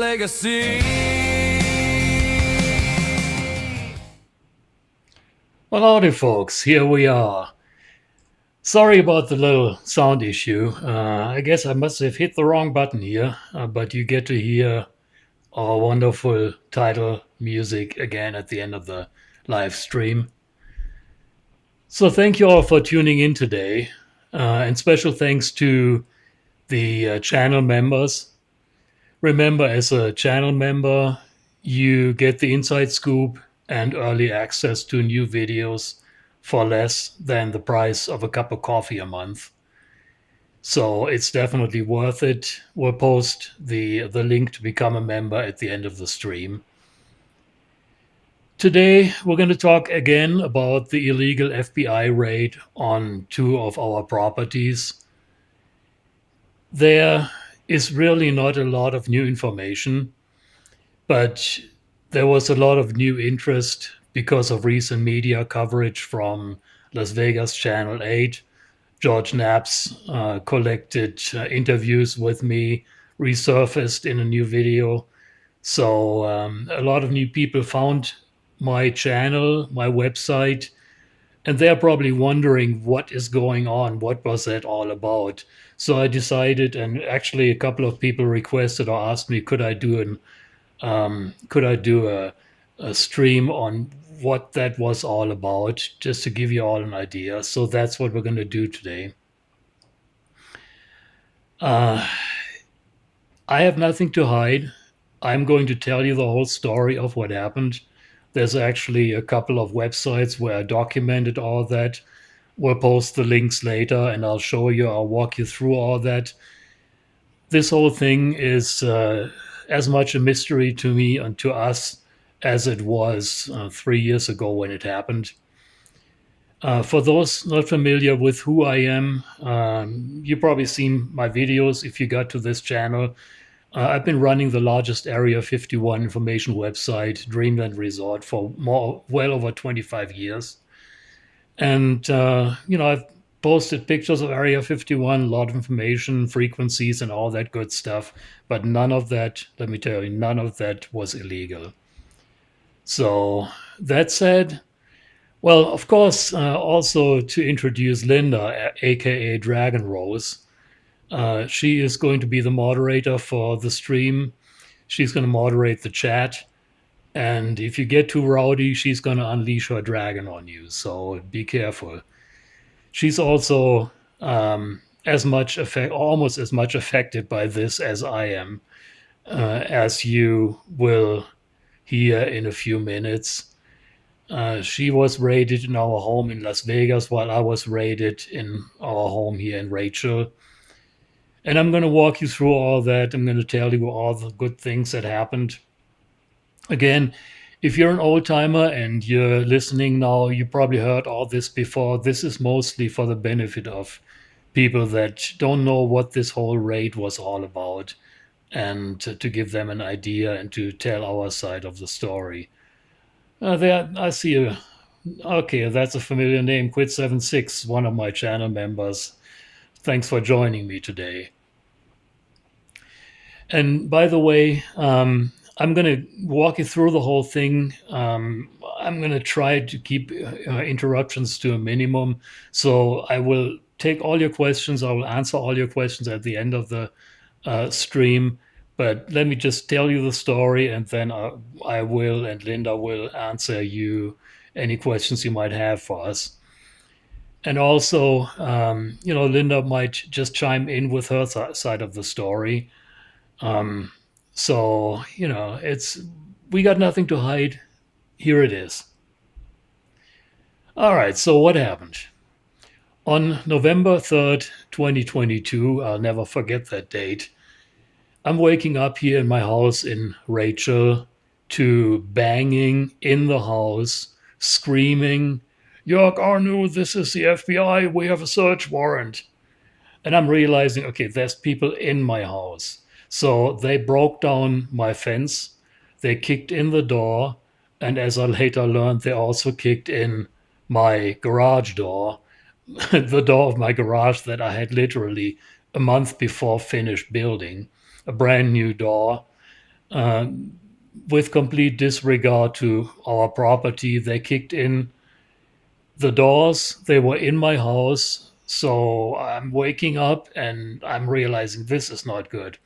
legacy. Well, howdy, folks. Here we are. Sorry about the little sound issue. I guess I must have hit the wrong button here, but you get to hear our wonderful title music again at the end of the live stream. So, thank you all for tuning in today, and special thanks to the channel members. Remember, as a channel member, you get the inside scoop and early access to new videos for less than the price of a cup of coffee a month. So it's definitely worth it. We'll post the link to become a member at the end of the stream. Today, we're going to talk again about the illegal FBI raid on two of our properties. There is really not a lot of new information, but there was a lot of new interest because of recent media coverage from Las Vegas Channel 8. George Knapp's collected interviews with me resurfaced in a new video. So a lot of new people found my channel, my website, and they're probably wondering what is going on. What was that all about? So I decided, and actually a couple of people requested or asked me, could I do a stream on what that was all about, just to give you all an idea. So that's what we're going to do today. I have nothing to hide. I'm going to tell you the whole story of what happened. There's actually a couple of websites where I documented all that. We'll post the links later and I'll show you, I'll walk you through all that. This whole thing is as much a mystery to me and to us as it was 3 years ago when it happened. For those not familiar with who I am, you've probably seen my videos if you got to this channel. I've been running the largest Area 51 information website, Dreamland Resort, for well over 25 years. And, I've posted pictures of Area 51, a lot of information, frequencies, and all that good stuff. But none of that, let me tell you, none of that was illegal. So that said, well, of course, also to introduce Linda, aka Dragon Rose. She is going to be the moderator for the stream. She's going to moderate the chat. And if you get too rowdy, she's going to unleash her dragon on you. So be careful. She's also almost as much affected by this as I am, as you will hear in a few minutes. She was raided in our home in Las Vegas while I was raided in our home here in Rachel. And I'm going to walk you through all that. I'm going to tell you all the good things that happened. Again, if you're an old timer and you're listening now, you probably heard all this before. This is mostly for the benefit of people that don't know what this whole raid was all about, and to give them an idea and to tell our side of the story. There, I see a. Okay, that's a familiar name. Quit76, one of my channel members. Thanks for joining me today. And by the way, I'm going to walk you through the whole thing. I'm going to try to keep interruptions to a minimum. So I will take all your questions. I will answer all your questions at the end of the stream. But let me just tell you the story, and then I will and Linda will answer you any questions you might have for us. And also, Linda might just chime in with her side of the story. So, we got nothing to hide. Here it is. All right, so what happened? On November 3rd, 2022, I'll never forget that date, I'm waking up here in my house in Rachel to banging in the house, screaming, York Arnu, this is the FBI, we have a search warrant. And I'm realizing, okay, there's people in my house. So they broke down my fence, they kicked in the door, and as I later learned, they also kicked in my garage door, the door of my garage that I had literally a month before finished building, a brand new door. Uh, with complete disregard to our property, they kicked in the doors. They were in my house. So I'm waking up and I'm realizing this is not good.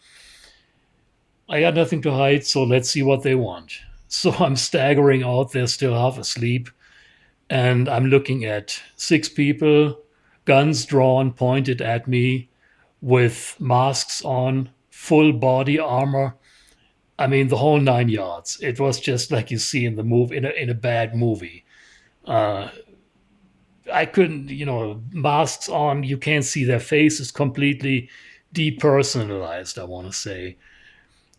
I got nothing to hide, so let's see what they want. So I'm staggering out. They're still half asleep. And I'm looking at six people, guns drawn, pointed at me, with masks on, full body armor. I mean, the whole 9 yards. It was just like you see in the movie, in a bad movie. Uh, I couldn't, masks on. You can't see their faces. Completely depersonalized, I want to say.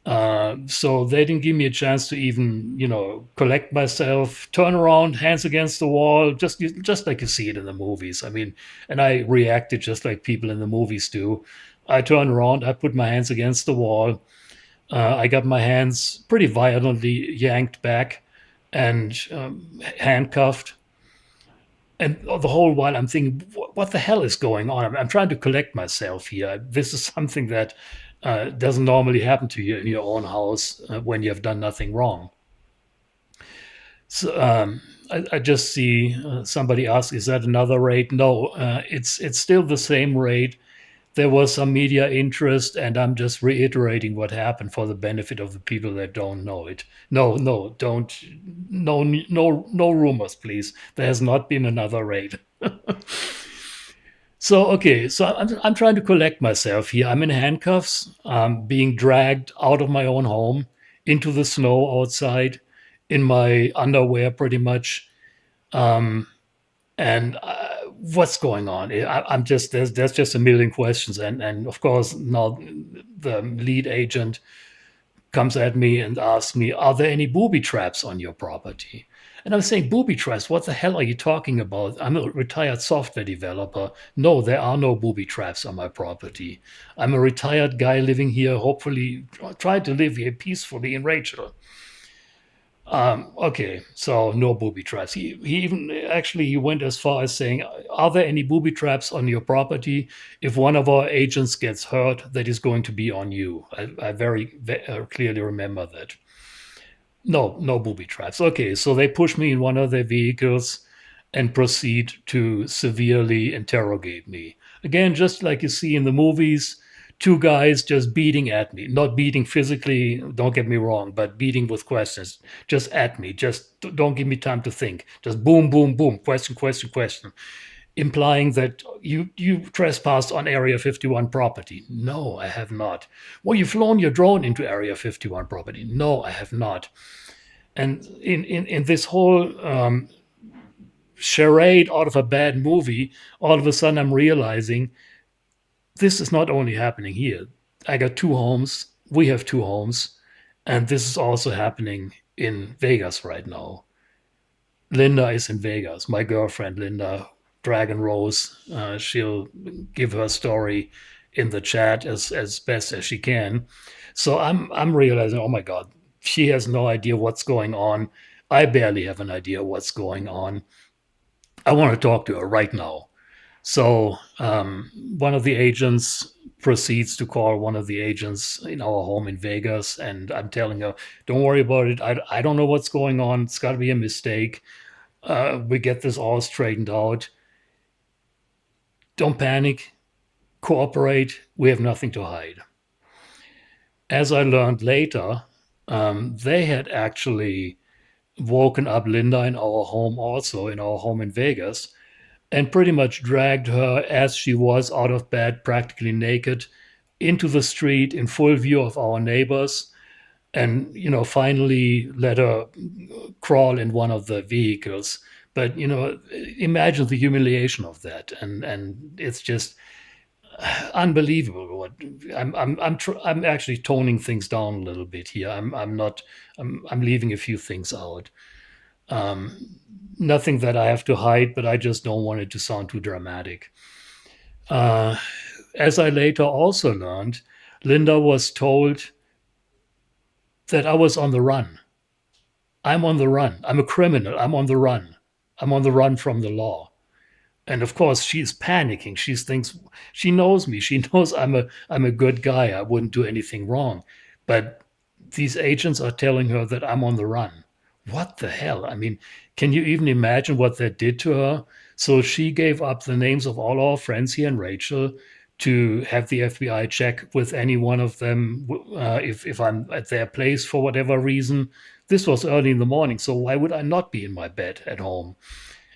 So they didn't give me a chance to even, collect myself, turn around, hands against the wall, just like you see it in the movies. I mean, and I reacted just like people in the movies do. I turned around, I put my hands against the wall. I got my hands pretty violently yanked back and handcuffed. And the whole while I'm thinking, what the hell is going on? I'm trying to collect myself here. This is something that doesn't normally happen to you in your own house when you have done nothing wrong. So I just see somebody ask, "Is that another raid?" No, it's still the same raid. There was some media interest, and I'm just reiterating what happened for the benefit of the people that don't know it. No, no, don't, no, no, no rumors, please. There has not been another raid. So okay, so I'm trying to collect myself here. I'm in handcuffs, being dragged out of my own home into the snow outside, in my underwear, pretty much. Um, and what's going on? I'm just there's just a million questions, and of course now the lead agent comes at me and asks me, "Are there any booby traps on your property?" And I'm saying, "Booby traps? What the hell are you talking about? I'm a retired software developer. No, there are no booby traps on my property. I'm a retired guy living here, hopefully trying to live here peacefully in Rachel." Okay, so no booby traps. He even actually he went as far as saying, "Are there any booby traps on your property? If one of our agents gets hurt, that is going to be on you." I very clearly remember that. No, no booby traps. Okay, so they push me in one of their vehicles and proceed to severely interrogate me. Again, just like you see in the movies, two guys just beating at me. Not beating physically, don't get me wrong, but beating with questions. Just at me. Just don't give me time to think. Just boom, boom, boom. Question, question, question. Implying that you trespassed on Area 51 property. No, I have not. Well, you've flown your drone into Area 51 property. No, I have not. And in this whole charade out of a bad movie, all of a sudden I'm realizing this is not only happening here. I got two homes. We have two homes. And this is also happening in Vegas right now. Linda is in Vegas. My girlfriend, Linda, Dragon Rose, she'll give her story in the chat as best as she can. So I'm realizing, oh my God, she has no idea what's going on. I barely have an idea what's going on. I want to talk to her right now. So one of the agents proceeds to call one of the agents in our home in Vegas, and I'm telling her, "Don't worry about it. I don't know what's going on. It's got to be a mistake. We get this all straightened out. Don't panic. Cooperate. We have nothing to hide." As I learned later, they had actually woken up Linda in our home, also in our home in Vegas, and pretty much dragged her as she was out of bed, practically naked, into the street in full view of our neighbors, and finally let her crawl in one of the vehicles. But imagine the humiliation of that, and it's just unbelievable. What I'm actually toning things down a little bit here. I'm not. I'm leaving a few things out. Um, Nothing that I have to hide, but I just don't want it to sound too dramatic. Uh, as I later also learned, Linda was told that I was on the run. I'm on the run. I'm a criminal. I'm on the run. I'm on the run from the law. And of course, she's panicking. She thinks she knows me. She knows I'm a good guy. I wouldn't do anything wrong. But these agents are telling her that I'm on the run. What the hell? I mean, can you even imagine what that did to her? So she gave up the names of all our friends here in Rachel to have the FBI check with any one of them if I'm at their place for whatever reason. This was early in the morning, so why would I not be in my bed at home?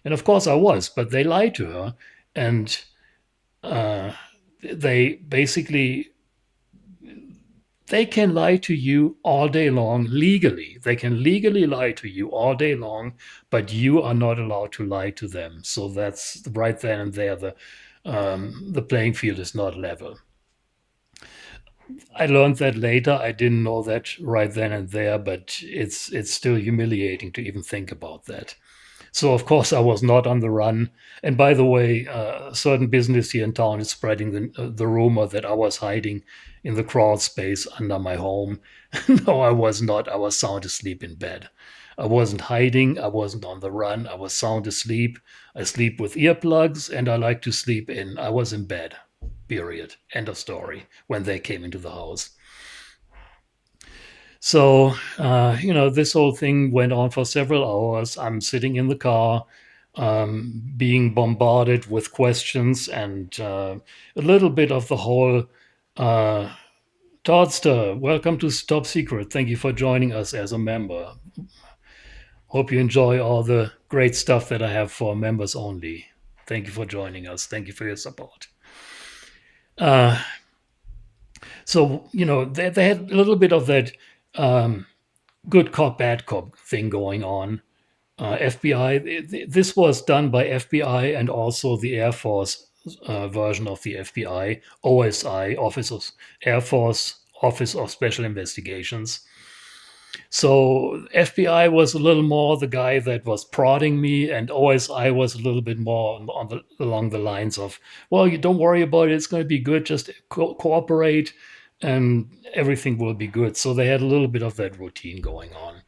And of course I was, but they lied to her, and uh, they basically they can lie to you all day long legally. They can legally lie to you all day long, but you are not allowed to lie to them. So that's right then and there. The playing field is not level. I learned that later. I didn't know that right then and there, but it's still humiliating to even think about that. So of course I was not on the run. And by the way, a certain business here in town is spreading the rumor that I was hiding in the crawl space under my home. No, I was not. I was sound asleep in bed. I wasn't hiding. I wasn't on the run. I was sound asleep. I sleep with earplugs, and I like to sleep in. I was in bed. Period. End of story. When they came into the house. So, this whole thing went on for several hours. I'm sitting in the car, being bombarded with questions and a little bit of the whole uh, Toddster, welcome to Top Secret. Thank you for joining us as a member. Hope you enjoy all the great stuff that I have for members only. Thank you for joining us. Thank you for your support. Uh, they had a little bit of that um, good cop, bad cop thing going on. FBI, this was done by FBI and also the Air Force version of the FBI, OSI, Office of Air Force Office of Special Investigations. So FBI was a little more the guy that was prodding me, and OSI was a little bit more along the lines of, well, you don't worry about it. It's going to be good. Just cooperate, and everything will be good. So they had a little bit of that routine going on.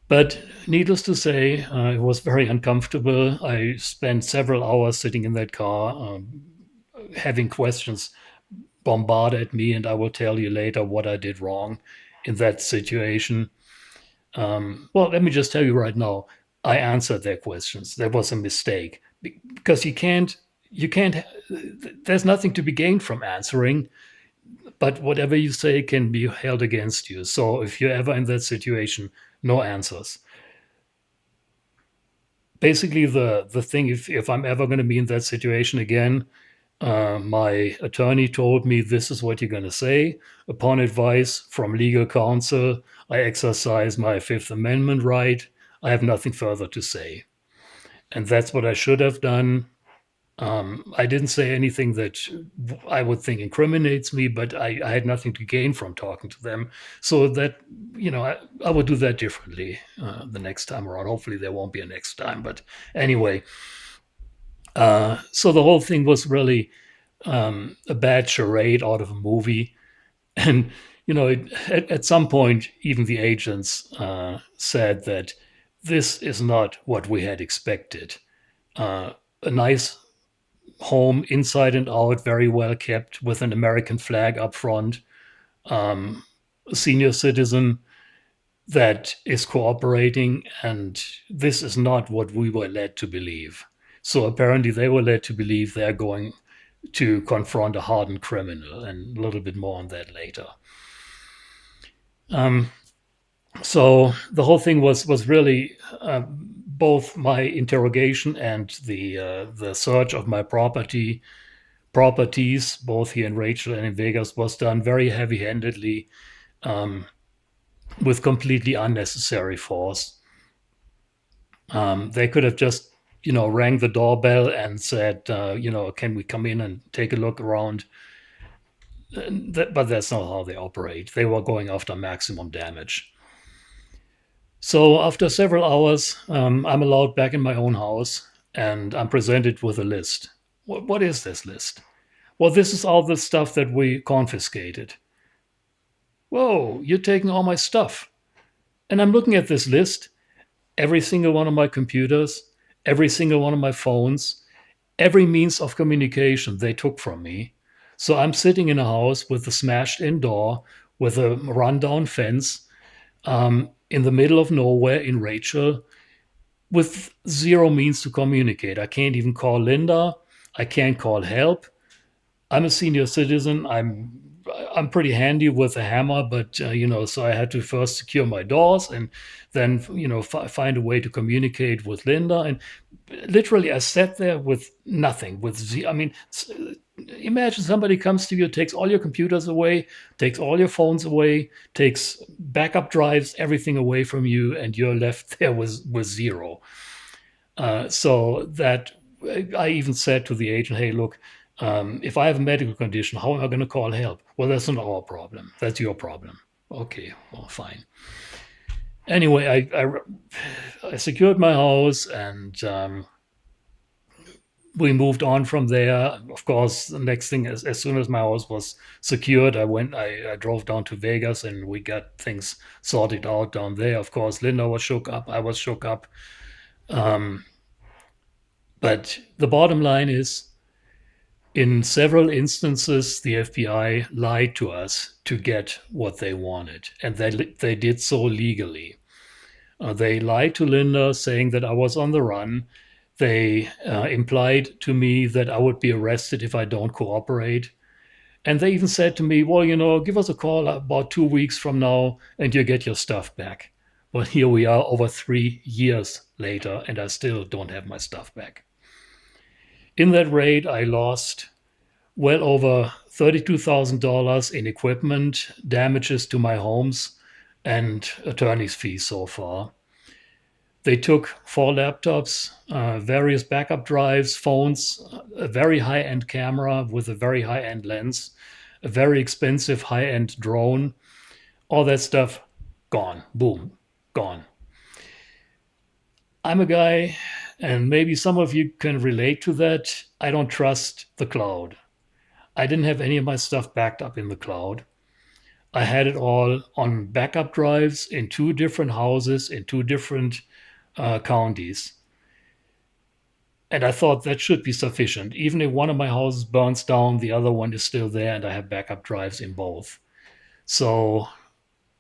But needless to say, it was very uncomfortable. I spent several hours sitting in that car, having questions bombarded at me, and I will tell you later what I did wrong in that situation. Well, let me just tell you right now, I answered their questions. There was a mistake because you can't, there's nothing to be gained from answering, but whatever you say can be held against you. So if you're ever in that situation, no answers. Basically, the thing, if I'm ever going to be in that situation again, my attorney told me this is what you're going to say. Upon advice from legal counsel, I exercise my Fifth Amendment right. I have nothing further to say. And that's what I should have done. I didn't say anything that I would think incriminates me, but I had nothing to gain from talking to them. So that, I would do that differently the next time around. Hopefully, there won't be a next time. But anyway, so the whole thing was really a bad charade out of a movie. And, at some point, even the agents said that this is not what we had expected. A nice home inside and out, very well kept, with an American flag up front, a senior citizen that is cooperating, and this is not what we were led to believe. So apparently they were led to believe they're going to confront a hardened criminal, and a little bit more on that later. So the whole thing was really both my interrogation and the search of my properties, both here in Rachel and in Vegas, was done very heavy-handedly, with completely unnecessary force. They could have just, rang the doorbell and said, can we come in and take a look around? But that's not how they operate. They were going after maximum damage. So after several hours, I'm allowed back in my own house, and I'm presented with a list. What is this list? Well, this is all the stuff that we confiscated. Whoa, you're taking all my stuff. And I'm looking at this list, every single one of my computers, every single one of my phones, every means of communication they took from me. So I'm sitting in a house with a smashed in door, with a rundown fence in the middle of nowhere in Rachel with zero means to communicate. I can't even call Linda. I can't call help. I'm a senior citizen. I'm pretty handy with a hammer, but so I had to first secure my doors and then find a way to communicate with Linda. And literally, I sat there with nothing. I mean, imagine somebody comes to you, takes all your computers away, takes all your phones away, takes backup drives, everything away from you, and you're left there with zero. So that I even said to the agent, "Hey, look, if I have a medical condition, how am I going to call help?" Well, that's not our problem. That's your problem. Okay, well, fine. Anyway, I secured my house and we moved on from there. Of course, the next thing is, as soon as my house was secured, I drove down to Vegas and we got things sorted out down there. Of course, Linda was shook up. I was shook up. Um, but the bottom line is, in several instances, the FBI lied to us to get what they wanted, and they did so legally. They lied to Linda, saying that I was on the run. They implied to me that I would be arrested if I don't cooperate. And they even said to me, well, give us a call about 2 weeks from now and you get your stuff back. Well, here we are over 3 years later, and I still don't have my stuff back. In that raid, I lost well over $32,000 in equipment, damages to my homes, and attorney's fees so far. They took 4 laptops, various backup drives, phones, a very high end camera with a very high end lens, a very expensive high end drone. All that stuff gone. Boom, gone. I'm a guy, and maybe some of you can relate to that. I don't trust the cloud. I didn't have any of my stuff backed up in the cloud. I had it all on backup drives in 2 different houses in 2 different counties. And I thought that should be sufficient. Even if one of my houses burns down, the other one is still there, and I have backup drives in both. So,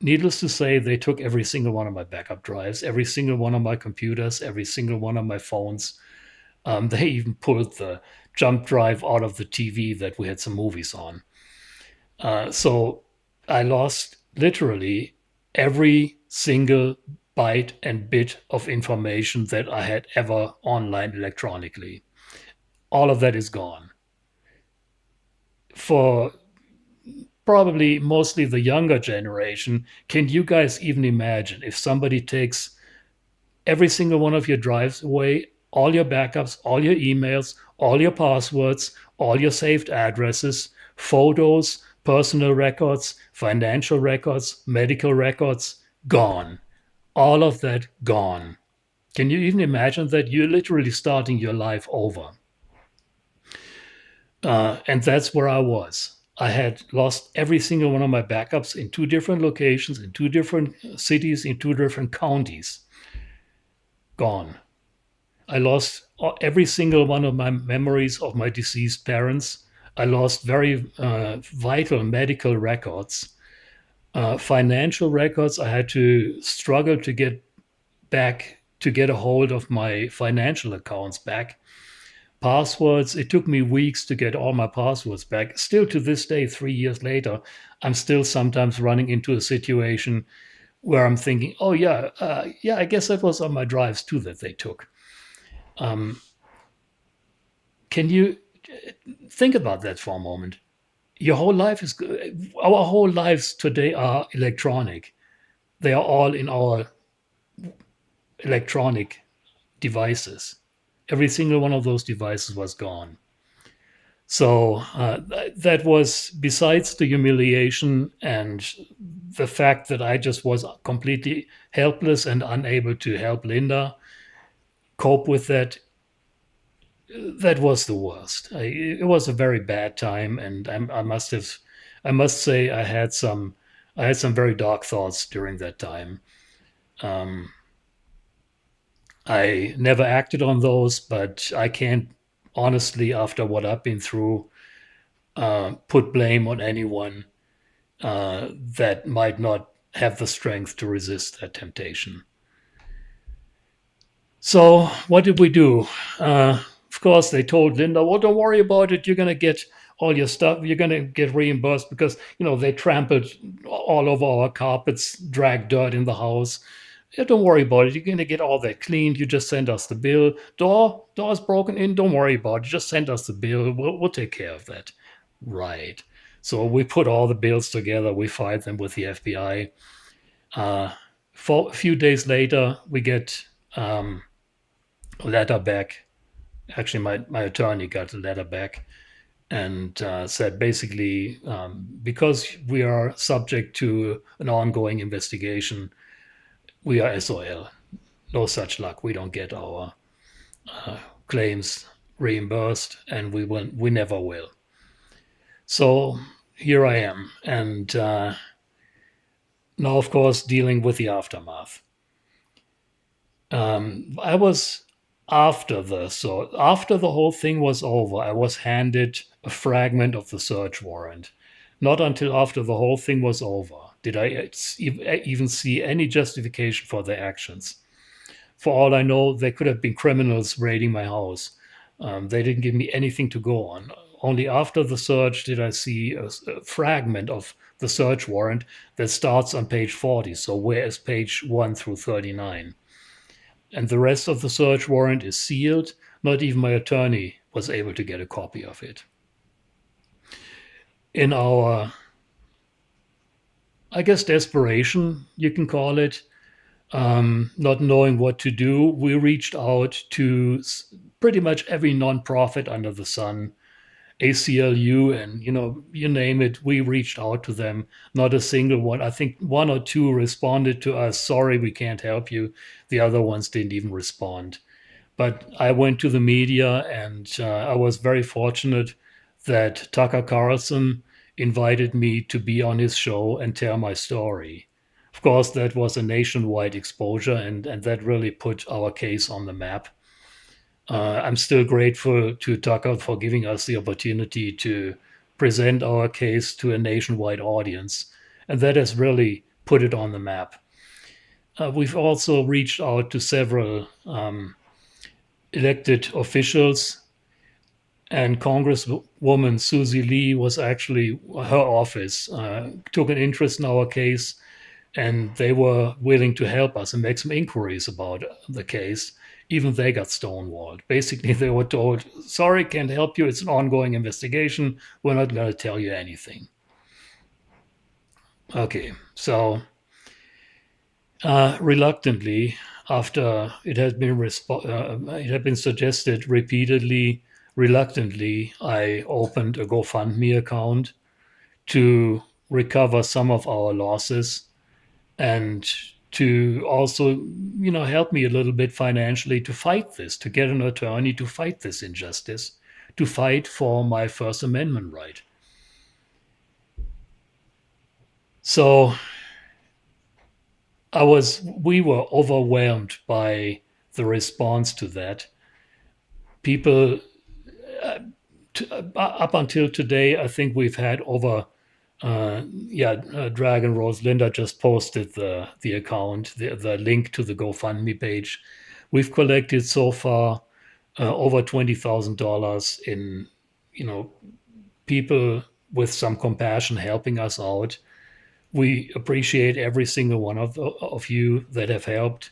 needless to say, they took every single one of my backup drives, every single one of my computers, every single one of my phones. They even pulled the jump drive out of the TV that we had some movies on. So I lost literally every single byte and bit of information that I had ever online electronically. All of that is gone. For probably mostly the younger generation, can you guys even imagine if somebody takes every single one of your drives away, all your backups, all your emails, all your passwords, all your saved addresses, photos, personal records, financial records, medical records, gone. All of that gone. Can you even imagine that? You're literally starting your life over. And that's where I was. I had lost every single one of my backups in 2 different locations, in 2 different cities, in 2 different counties. Gone. I lost every single one of my memories of my deceased parents. I lost very vital medical records. Financial records, I had to struggle to get back, to get a hold of my financial accounts back. Passwords, it took me weeks to get all my passwords back. Still to this day, 3 years later, I'm still sometimes running into a situation where I'm thinking, oh, yeah, I guess that was on my drives too that they took. Can you think about that for a moment? Your whole life is, our whole lives today are electronic. They are all in our electronic devices. Every single one of those devices was gone. So that was, besides the humiliation and the fact that I just was completely helpless and unable to help Linda cope with that. That was the worst. It was a very bad time, and I must say, I had some very dark thoughts during that time. Um, I never acted on those, but I can't honestly, after what I've been through, put blame on anyone. that might not have the strength to resist that temptation. So what did we do? Of course, they told Linda, "Well, don't worry about it. You're going to get all your stuff. You're going to get reimbursed because they trampled all over our carpets, dragged dirt in the house. Yeah, don't worry about it. You're going to get all that cleaned. You just send us the bill. Door's broken in. Don't worry about it. Just send us the bill. We'll take care of that." Right. So we put all the bills together. We filed them with the FBI. For a few days later, we get a letter back. Actually, my attorney got a letter back and said basically, because we are subject to an ongoing investigation, we are SOL. No such luck. We don't get our claims reimbursed, and we never will. So here I am, and now, of course, dealing with the aftermath. I was after the whole thing was over, I was handed a fragment of the search warrant. Not until after the whole thing was over did I even see any justification for their actions. For all I know, they could have been criminals raiding my house. They didn't give me anything to go on. Only after the search did I see a fragment of the search warrant that starts on page 40. So where is page 1 through 39? And the rest of the search warrant is sealed. Not even my attorney was able to get a copy of it. In our, I guess, desperation, you can call it, not knowing what to do, we reached out to pretty much every nonprofit under the sun, ACLU, and you name it. We reached out to them. Not a single one. I think one or two responded to us. "Sorry, we can't help you." The other ones didn't even respond. But I went to the media, and I was very fortunate that Tucker Carlson invited me to be on his show and tell my story. Of course, that was a nationwide exposure, and that really put our case on the map. I'm still grateful to Tucker for giving us the opportunity to present our case to a nationwide audience, and that has really put it on the map. We've also reached out to several elected officials, and Congresswoman Susie Lee was actually her office took an interest in our case, and they were willing to help us and make some inquiries about the case. Even they got stonewalled. Basically, they were told, "Sorry, can't help you. It's an ongoing investigation. We're not going to tell you anything." Okay, so reluctantly, after it had been suggested repeatedly, reluctantly, I opened a GoFundMe account to recover some of our losses and to also, help me a little bit financially to fight this, to get an attorney to fight this injustice, to fight for my First Amendment right. So we were overwhelmed by the response to that. People, up until today, I think we've had over, Dragon Rose Linda just posted the account, the link to the GoFundMe page. We've collected so far over $20,000 in, people with some compassion helping us out. We appreciate every single one of you that have helped.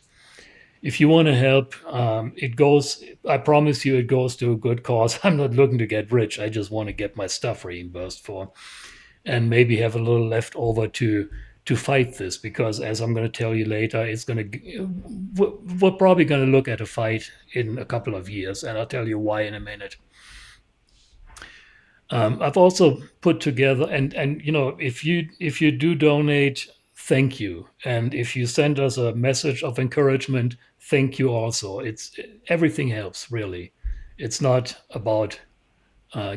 If you want to help, I promise you, it goes to a good cause. I'm not looking to get rich. I just want to get my stuff reimbursed for and maybe have a little left over to fight this, because as I'm going to tell you later, we're probably going to look at a fight in a couple of years, and I'll tell you why in a minute. I've also put together, and if you do donate, thank you, and if you send us a message of encouragement, thank you also. Everything helps, really. It's not about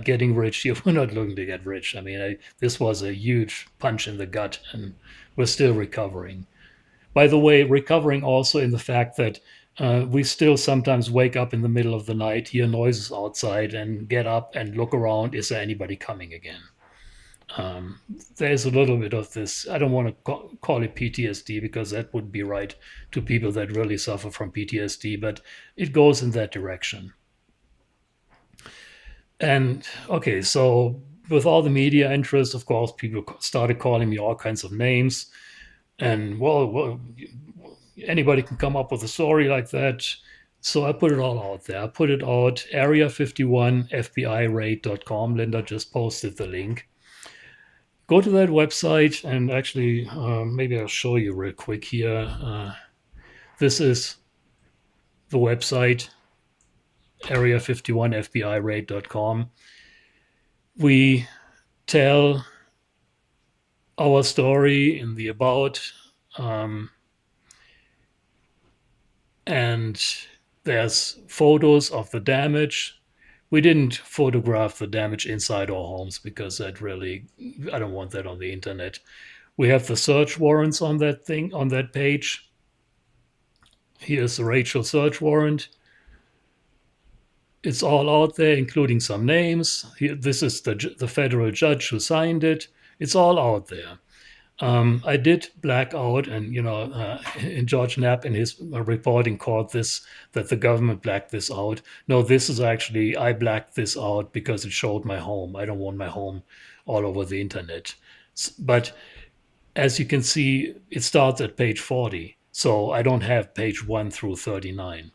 getting rich. We're not looking to get rich. I mean, this was a huge punch in the gut, and we're still recovering. By the way, recovering also in the fact that we still sometimes wake up in the middle of the night, hear noises outside, and get up and look around. Is there anybody coming again? Um, there's a little bit of this. I don't want to call it PTSD because that would be right to people that really suffer from PTSD, but it goes in that direction. And okay, so with all the media interest, of course, people started calling me all kinds of names. And well, anybody can come up with a story like that. So I put it all out there. I put it out, area 51 FBIRate.com. Linda just posted the link. Go to that website and actually, maybe I'll show you real quick here. This is the website, area 51 FBIRate.com. We tell our story in the about, um, and there's photos of the damage. We didn't photograph the damage inside our homes because that really, I don't want that on the internet. We have the search warrants on that thing, on that page. Here's the Rachel search warrant. It's all out there, including some names. Here, this is the federal judge who signed it. It's all out there. I did black out, and in George Knapp in his reporting called this that the government blacked this out. No, this is actually I blacked this out because it showed my home. I don't want my home all over the internet. But as you can see, it starts at page 40, so I don't have page 1 through 39.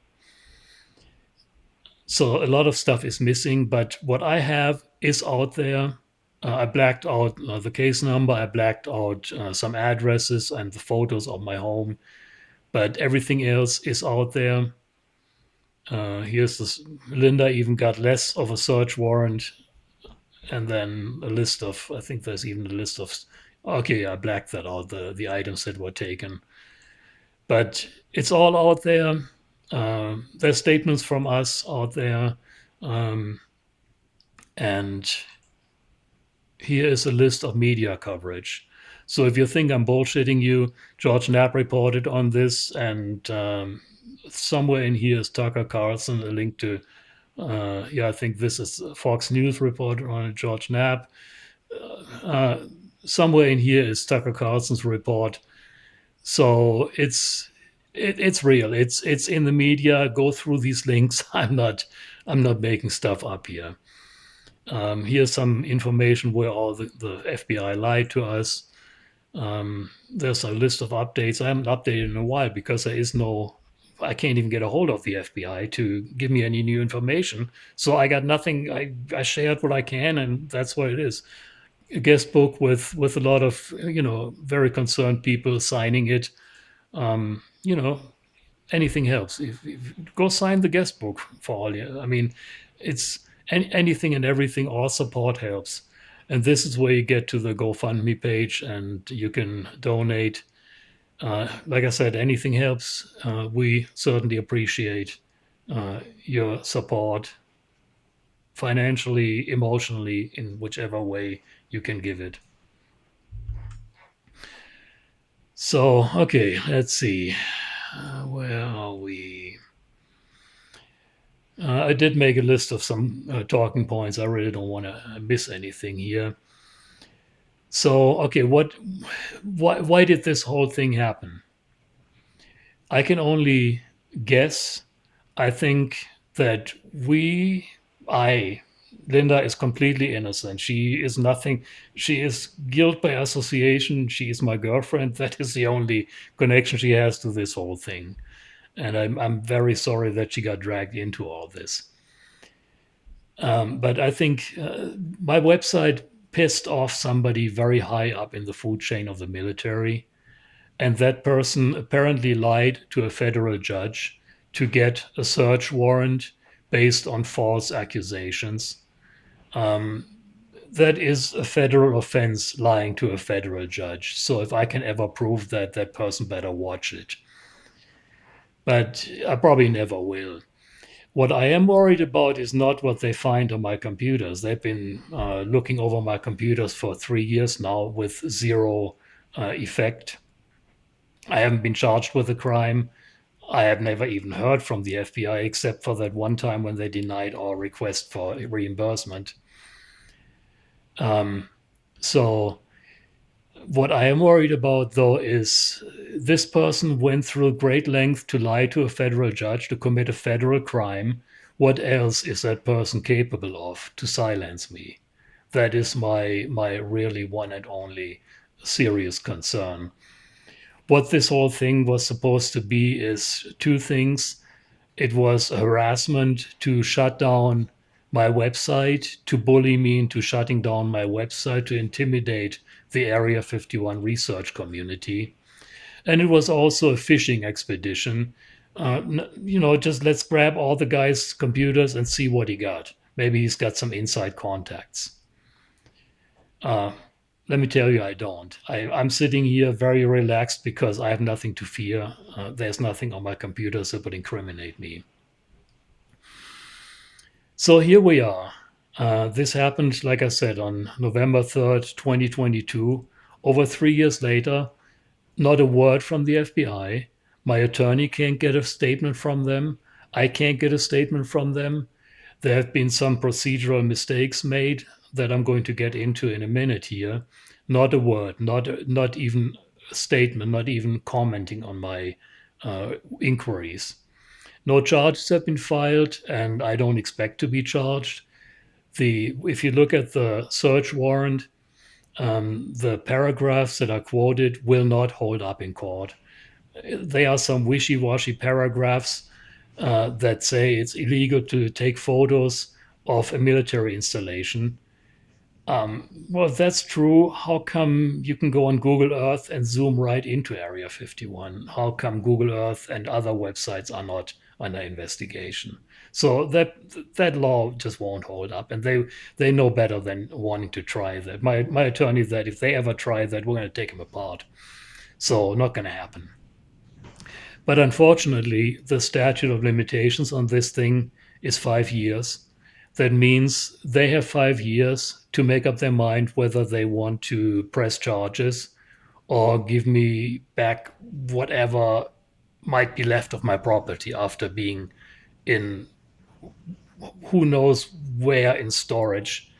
So a lot of stuff is missing, but what I have is out there. I blacked out the case number. I blacked out some addresses and the photos of my home, but everything else is out there. Here's this. Linda even got less of a search warrant, and then a list of. I think there's even a list of. Okay, I blacked that out. The items that were taken, but it's all out there. There's statements from us out there, um, and here is a list of media coverage. So if you think I'm bullshitting you, George Knapp reported on this, and somewhere in here is Tucker Carlson, a link to, I think this is Fox News reporter on it, George Knapp. Uh, Somewhere in here is Tucker Carlson's report. So it's real. It's in the media. Go through these links. I'm not making stuff up here. Here's some information where all the FBI lied to us. There's a list of updates. I haven't updated in a while because I can't even get a hold of the FBI to give me any new information. So I got nothing. I shared what I can, and that's what it is. A guest book with a lot of very concerned people signing it. Um, you know, Anything helps. If go sign the guest book for all you. I mean, it's anything and everything. All support helps, and this is where you get to the GoFundMe page, and you can donate. Like I said, anything helps. We certainly appreciate your support, financially, emotionally, in whichever way you can give it. So, okay, let's see. Where are we? I did make a list of some talking points. I really don't want to miss anything here. So, okay, why did this whole thing happen? I can only guess. I think that Linda is completely innocent. She is nothing. She is guilt by association. She is my girlfriend. That is the only connection she has to this whole thing. And I'm very sorry that she got dragged into all this. But I think my website pissed off somebody very high up in the food chain of the military. And that person apparently lied to a federal judge to get a search warrant based on false accusations. Um, that is a federal offense, lying to a federal judge. So if I can ever prove that, that person better watch it. But I probably never will. What I am worried about is not what they find on my computers. They've been looking over my computers for 3 years now with zero effect. I haven't been charged with a crime. I have never even heard from the FBI except for that one time when they denied our request for reimbursement. Um, So what I am worried about, though, is this person went through great length to lie to a federal judge to commit a federal crime. What else is that person capable of to silence me? That is my really one and only serious concern. What this whole thing was supposed to be is two things. It was harassment to shut down my website, to bully me into shutting down my website, to intimidate the Area 51 research community. And it was also a phishing expedition. Just let's grab all the guy's computers and see what he got. Maybe he's got some inside contacts. Uh, Let me tell you, I don't. I'm sitting here very relaxed because I have nothing to fear. There's nothing on my computers that would incriminate me. So here we are. This happened, like I said, on November 3rd, 2022. Over 3 years later, not a word from the FBI. My attorney can't get a statement from them. I can't get a statement from them. There have been some procedural mistakes made that I'm going to get into in a minute here. Not a word, not even a statement, not even commenting on my inquiries. No charges have been filed, and I don't expect to be charged. If you look at the search warrant, the paragraphs that are quoted will not hold up in court. They are some wishy-washy paragraphs that say it's illegal to take photos of a military installation. Well, if that's true, how come you can go on Google Earth and zoom right into Area 51? How come Google Earth and other websites are not under investigation? So that law just won't hold up, and they know better than wanting to try that. My attorney said if they ever try that, we're going to take them apart. So not going to happen. But unfortunately, the statute of limitations on this thing is 5 years. That means they have 5 years to make up their mind whether they want to press charges or give me back whatever might be left of my property after being in who knows where in storage.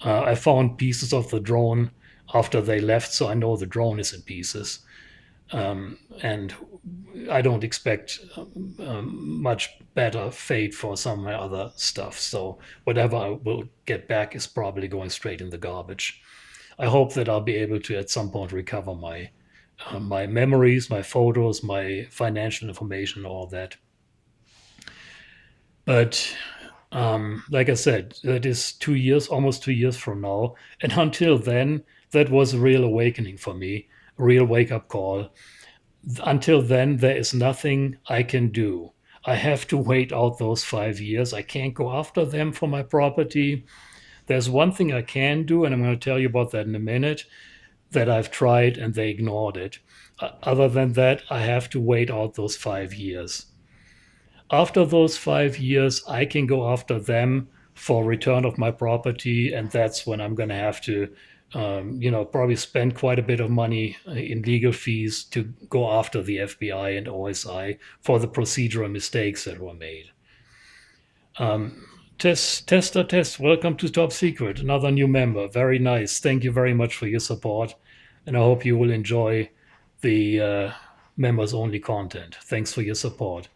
I found pieces of the drone after they left, so I know the drone is in pieces. And I don't expect much better fate for some of my other stuff. So whatever I will get back is probably going straight in the garbage. I hope that I'll be able to at some point recover my memories, my photos, my financial information, all that. But like I said, that is 2 years, almost 2 years from now. And until then, that was a real awakening for me, a real wake up call. Until then, there is nothing I can do. I have to wait out those 5 years. I can't go after them for my property. There's one thing I can do, and I'm going to tell you about that in a minute, that I've tried and they ignored it. Other than that, I have to wait out those 5 years. After those 5 years, I can go after them for return of my property, and that's when I'm going to have to, probably spend quite a bit of money in legal fees to go after the FBI and OSI for the procedural mistakes that were made. Test. Welcome to Top Secret, another new member. Very nice. Thank you very much for your support, and I hope you will enjoy the members only content. Thanks for your support.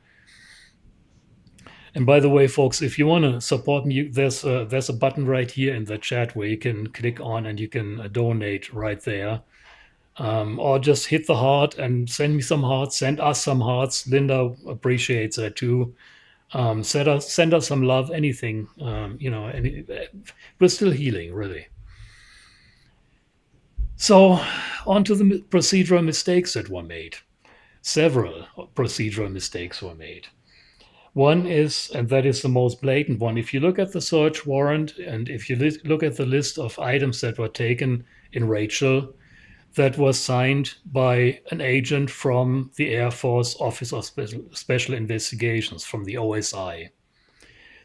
And by the way, folks, if you want to support me, there's a button right here in the chat where you can click on and you can donate right there. Or just hit the heart and send me some hearts, send us some hearts. Linda appreciates that too. Send us some love, anything. We're still healing, really. So, on to the procedural mistakes that were made. Several procedural mistakes were made. One is, and that is the most blatant one, if you look at the search warrant and if you look at the list of items that were taken in Rachel, that was signed by an agent from the Air Force Office of Special Investigations, from the OSI.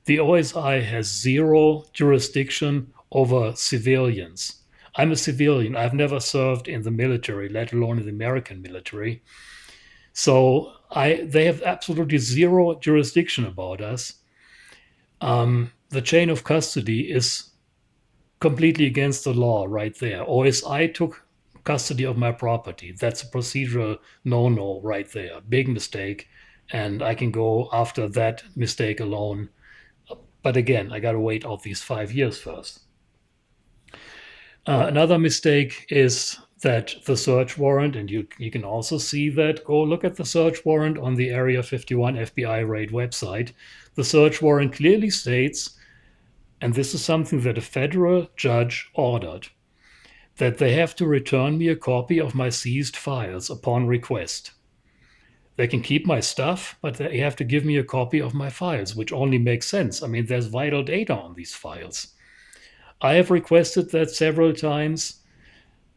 The OSI has zero jurisdiction over civilians. I'm a civilian. I've never served in the military, let alone in the American military. So they have absolutely zero jurisdiction about us. The chain of custody is completely against the law right there. OSI took custody of my property. That's a procedural no-no right there. Big mistake. And I can go after that mistake alone. But again, I got to wait out these 5 years first. Another mistake is that the search warrant, and you can also see that, go look at the search warrant on the Area 51 FBI raid website. The search warrant clearly states, and this is something that a federal judge ordered, that they have to return me a copy of my seized files upon request. They can keep my stuff, but they have to give me a copy of my files, which only makes sense. I mean, there's vital data on these files. I have requested that several times.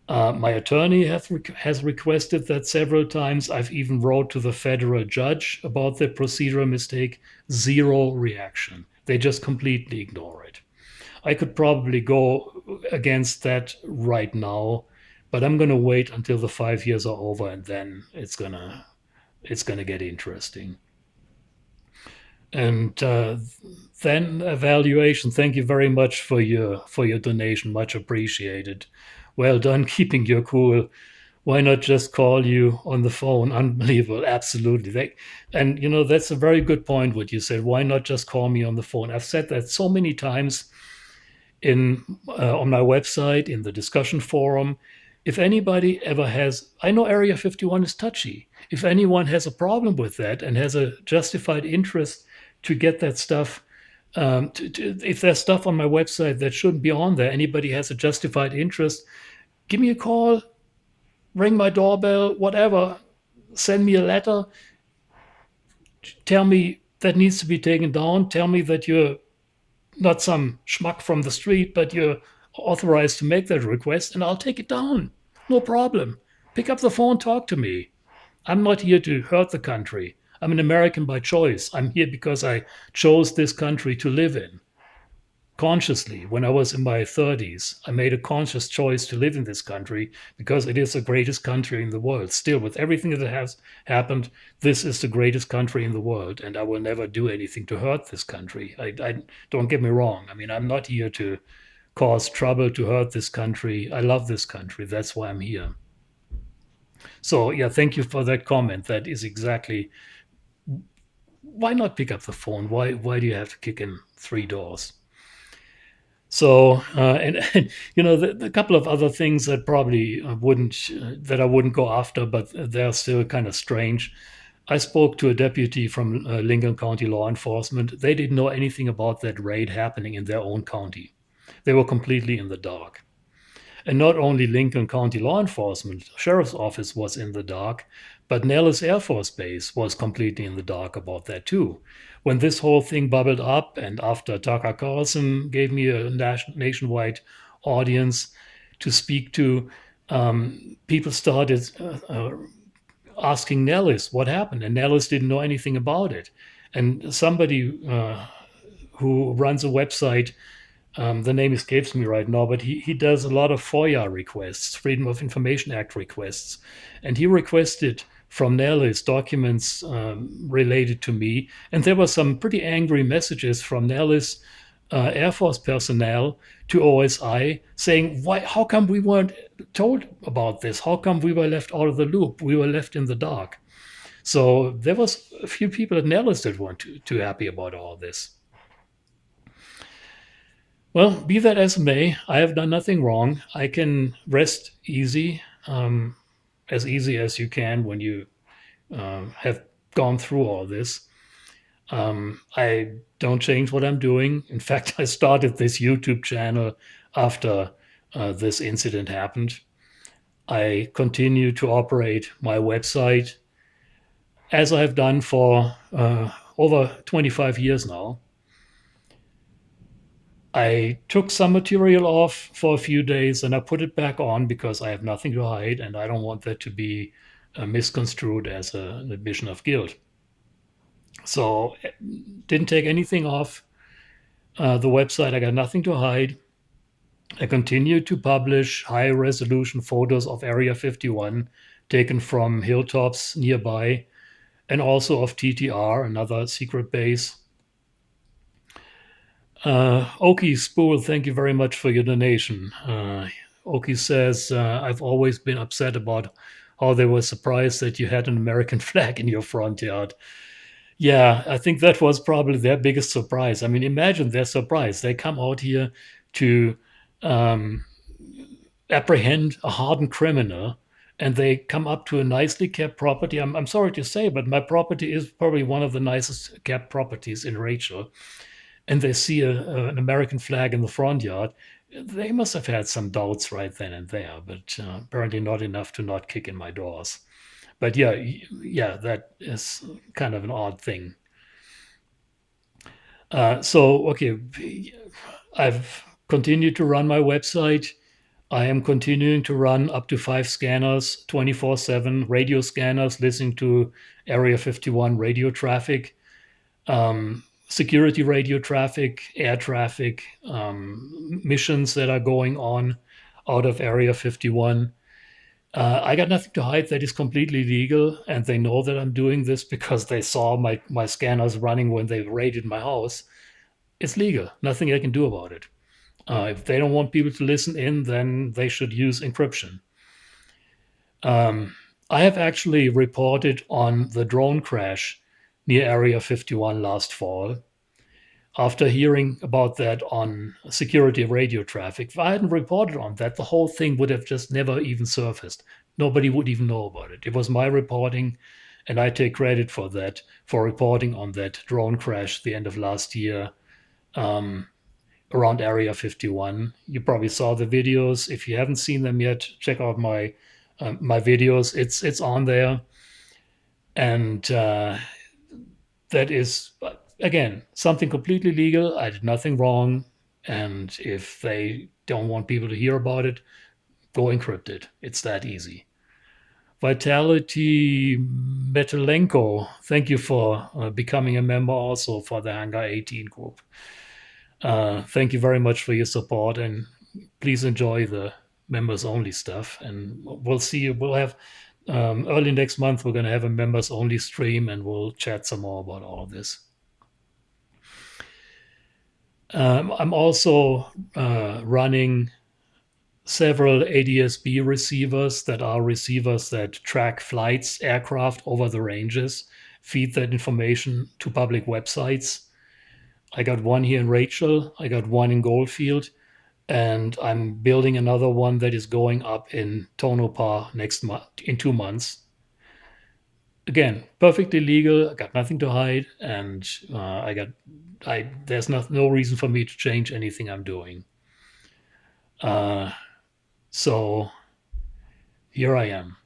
My attorney has requested that several times. I've even wrote to the federal judge about the procedural mistake. Zero reaction. They just completely ignore it. I could probably go against that right now, but I'm going to wait until the 5 years are over, and then it's gonna get interesting. And then evaluation. Thank you very much for your donation. Much appreciated. Well done keeping your cool. Why not just call you on the phone? Unbelievable. Absolutely. And that's a very good point what you said. Why not just call me on the phone? I've said that so many times in on my website, in the discussion forum. If anybody ever has, I know Area 51 is touchy. If anyone has a problem with that and has a justified interest to get that stuff, if there's stuff on my website that shouldn't be on there, anybody has a justified interest, give me a call, ring my doorbell, whatever, send me a letter, tell me that needs to be taken down, tell me that you're not some schmuck from the street, but you're authorized to make that request, and I'll take it down. No problem. Pick up the phone, talk to me. I'm not here to hurt the country. I'm an American by choice. I'm here because I chose this country to live in. Consciously, when I was in my 30s, I made a conscious choice to live in this country because it is the greatest country in the world. Still, with everything that has happened, this is the greatest country in the world, and I will never do anything to hurt this country. I don't get me wrong. I mean, I'm not here to cause trouble, to hurt this country. I love this country. That's why I'm here. So, yeah, thank you for that comment. That is exactly why not pick up the phone? Why do you have to kick in 3 doors? So, and the couple of other things that probably that I wouldn't go after, but they're still kind of strange. I spoke to a deputy from Lincoln County Law Enforcement. They didn't know anything about that raid happening in their own county. They were completely in the dark. And not only Lincoln County Law Enforcement, Sheriff's Office was in the dark, but Nellis Air Force Base was completely in the dark about that too. When this whole thing bubbled up, and after Tucker Carlson gave me a nationwide audience to speak to, people started asking Nellis what happened, and Nellis didn't know anything about it. And somebody who runs a website, the name escapes me right now, but he does a lot of FOIA requests, Freedom of Information Act requests. And he requested from Nellis documents related to me. And there were some pretty angry messages from Nellis Air Force personnel to OSI saying, how come we weren't told about this? How come we were left out of the loop? We were left in the dark. So there was a few people at Nellis that weren't too happy about all this. Well, be that as it may, I have done nothing wrong. I can rest easy, as easy as you can when you have gone through all this. I don't change what I'm doing. In fact, I started this YouTube channel after this incident happened. I continue to operate my website as I've done for over 25 years now. I took some material off for a few days and I put it back on because I have nothing to hide and I don't want that to be misconstrued as an admission of guilt. So didn't take anything off the website. I got nothing to hide. I continue to publish high resolution photos of Area 51 taken from hilltops nearby and also of TTR, another secret base. Oki Spool, thank you very much for your donation. Oki says, I've always been upset about how they were surprised that you had an American flag in your front yard. Yeah, I think that was probably their biggest surprise. I mean, imagine their surprise. They come out here to um, apprehend a hardened criminal, and they come up to a nicely kept property. I'm sorry to say, but my property is probably one of the nicest kept properties in Rachel, and they see an American flag in the front yard. They must have had some doubts right then and there, but apparently not enough to not kick in my doors. But yeah, yeah, that is kind of an odd thing. So, okay, I've continued to run my website. I am continuing to run up to 5 scanners, 24/7 radio scanners, listening to Area 51 radio traffic, security radio traffic, air traffic, missions that are going on out of Area 51. I got nothing to hide. That is completely legal, and they know that I'm doing this because they saw my scanners running when they raided my house. It's legal. Nothing I can do about it. If they don't want people to listen in, then they should use encryption. Um, I have actually reported on the drone crash near Area 51 last fall. After hearing about that on security radio traffic, if I hadn't reported on that, the whole thing would have just never even surfaced. Nobody would even know about it. It was my reporting, and I take credit for that, for reporting on that drone crash at the end of last year um, around Area 51. You probably saw the videos. If you haven't seen them yet, check out my videos. It's on there, and that is again something completely legal. I did nothing wrong, and if they don't want people to hear about it, go encrypt it. It's that easy. Vitality Metalenko, thank you for becoming a member also for the Hangar 18 group. Thank you very much for your support, and please enjoy the members only stuff. And we'll see you. We'll have early next month, we're going to have a members only stream, and we'll chat some more about all of this. I'm also running several ADS-B receivers that are receivers that track flights, aircraft over the ranges, feed that information to public websites. I got one here in Rachel, I got one in Goldfield, and I'm building another one that is going up in Tonopah next month, in 2 months. Again, perfectly legal. I got nothing to hide, and there's no reason for me to change anything I'm doing. So here I am.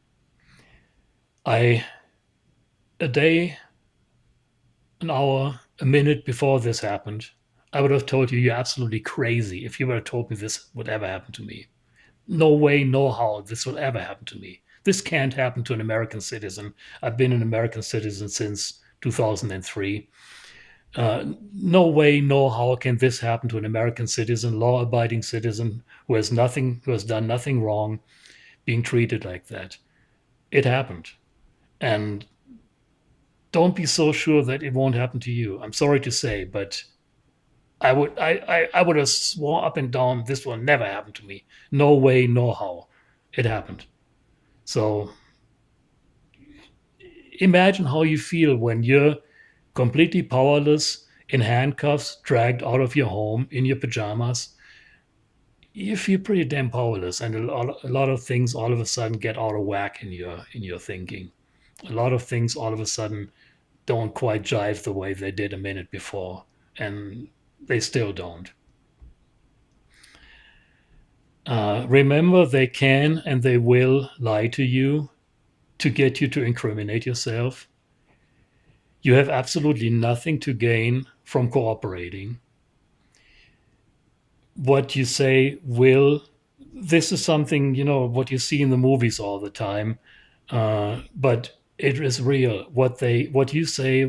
A day, an hour, a minute before this happened, I would have told you you're absolutely crazy if you would have told me this would ever happen to me. No way, no how this will ever happen to me. This can't happen to an American citizen. I've been an American citizen since 2003. No way, no how can this happen to an American citizen, law-abiding citizen who has done nothing wrong, being treated like that. It happened, and don't be so sure that it won't happen to you. I'm sorry to say, but I would have swore up and down this will never happen to me. No way, no how. It happened. So imagine how you feel when you're completely powerless, in handcuffs, dragged out of your home in your pajamas. You feel pretty damn powerless, and a lot of things all of a sudden get out of whack in your thinking. A lot of things all of a sudden don't quite jive the way they did a minute before, and they still don't. Remember, they can and they will lie to you to get you to incriminate yourself. You have absolutely nothing to gain from cooperating. What you say will, this is something, what you see in the movies all the time, but it is real. What you say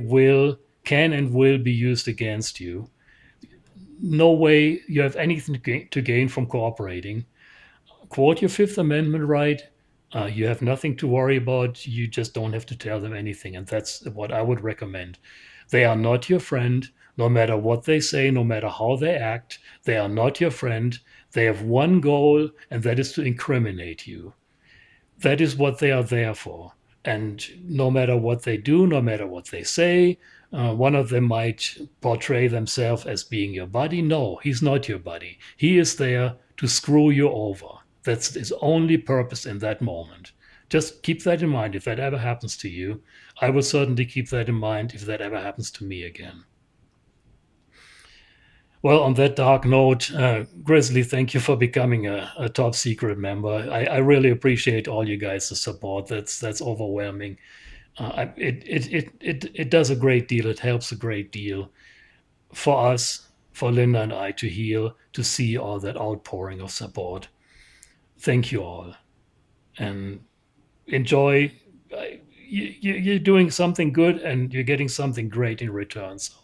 can and will be used against you. No way you have anything to gain from cooperating. Quote your Fifth Amendment right. You have nothing to worry about. You just don't have to tell them anything. And that's what I would recommend. They are not your friend. No matter what they say, no matter how they act, they are not your friend. They have one goal, and that is to incriminate you. That is what they are there for. And no matter what they do, no matter what they say, one of them might portray themselves as being your buddy. No, he's not your buddy. He is there to screw you over. That's his only purpose in that moment. Just keep that in mind if that ever happens to you. I will certainly keep that in mind if that ever happens to me again. Well, on that dark note, Grizzly, thank you for becoming a top secret member. I really appreciate all you guys' support. That's overwhelming. It does a great deal. It helps a great deal for us, for Linda and I to heal, to see all that outpouring of support. Thank you all, and enjoy. You're doing something good, and you're getting something great in return. So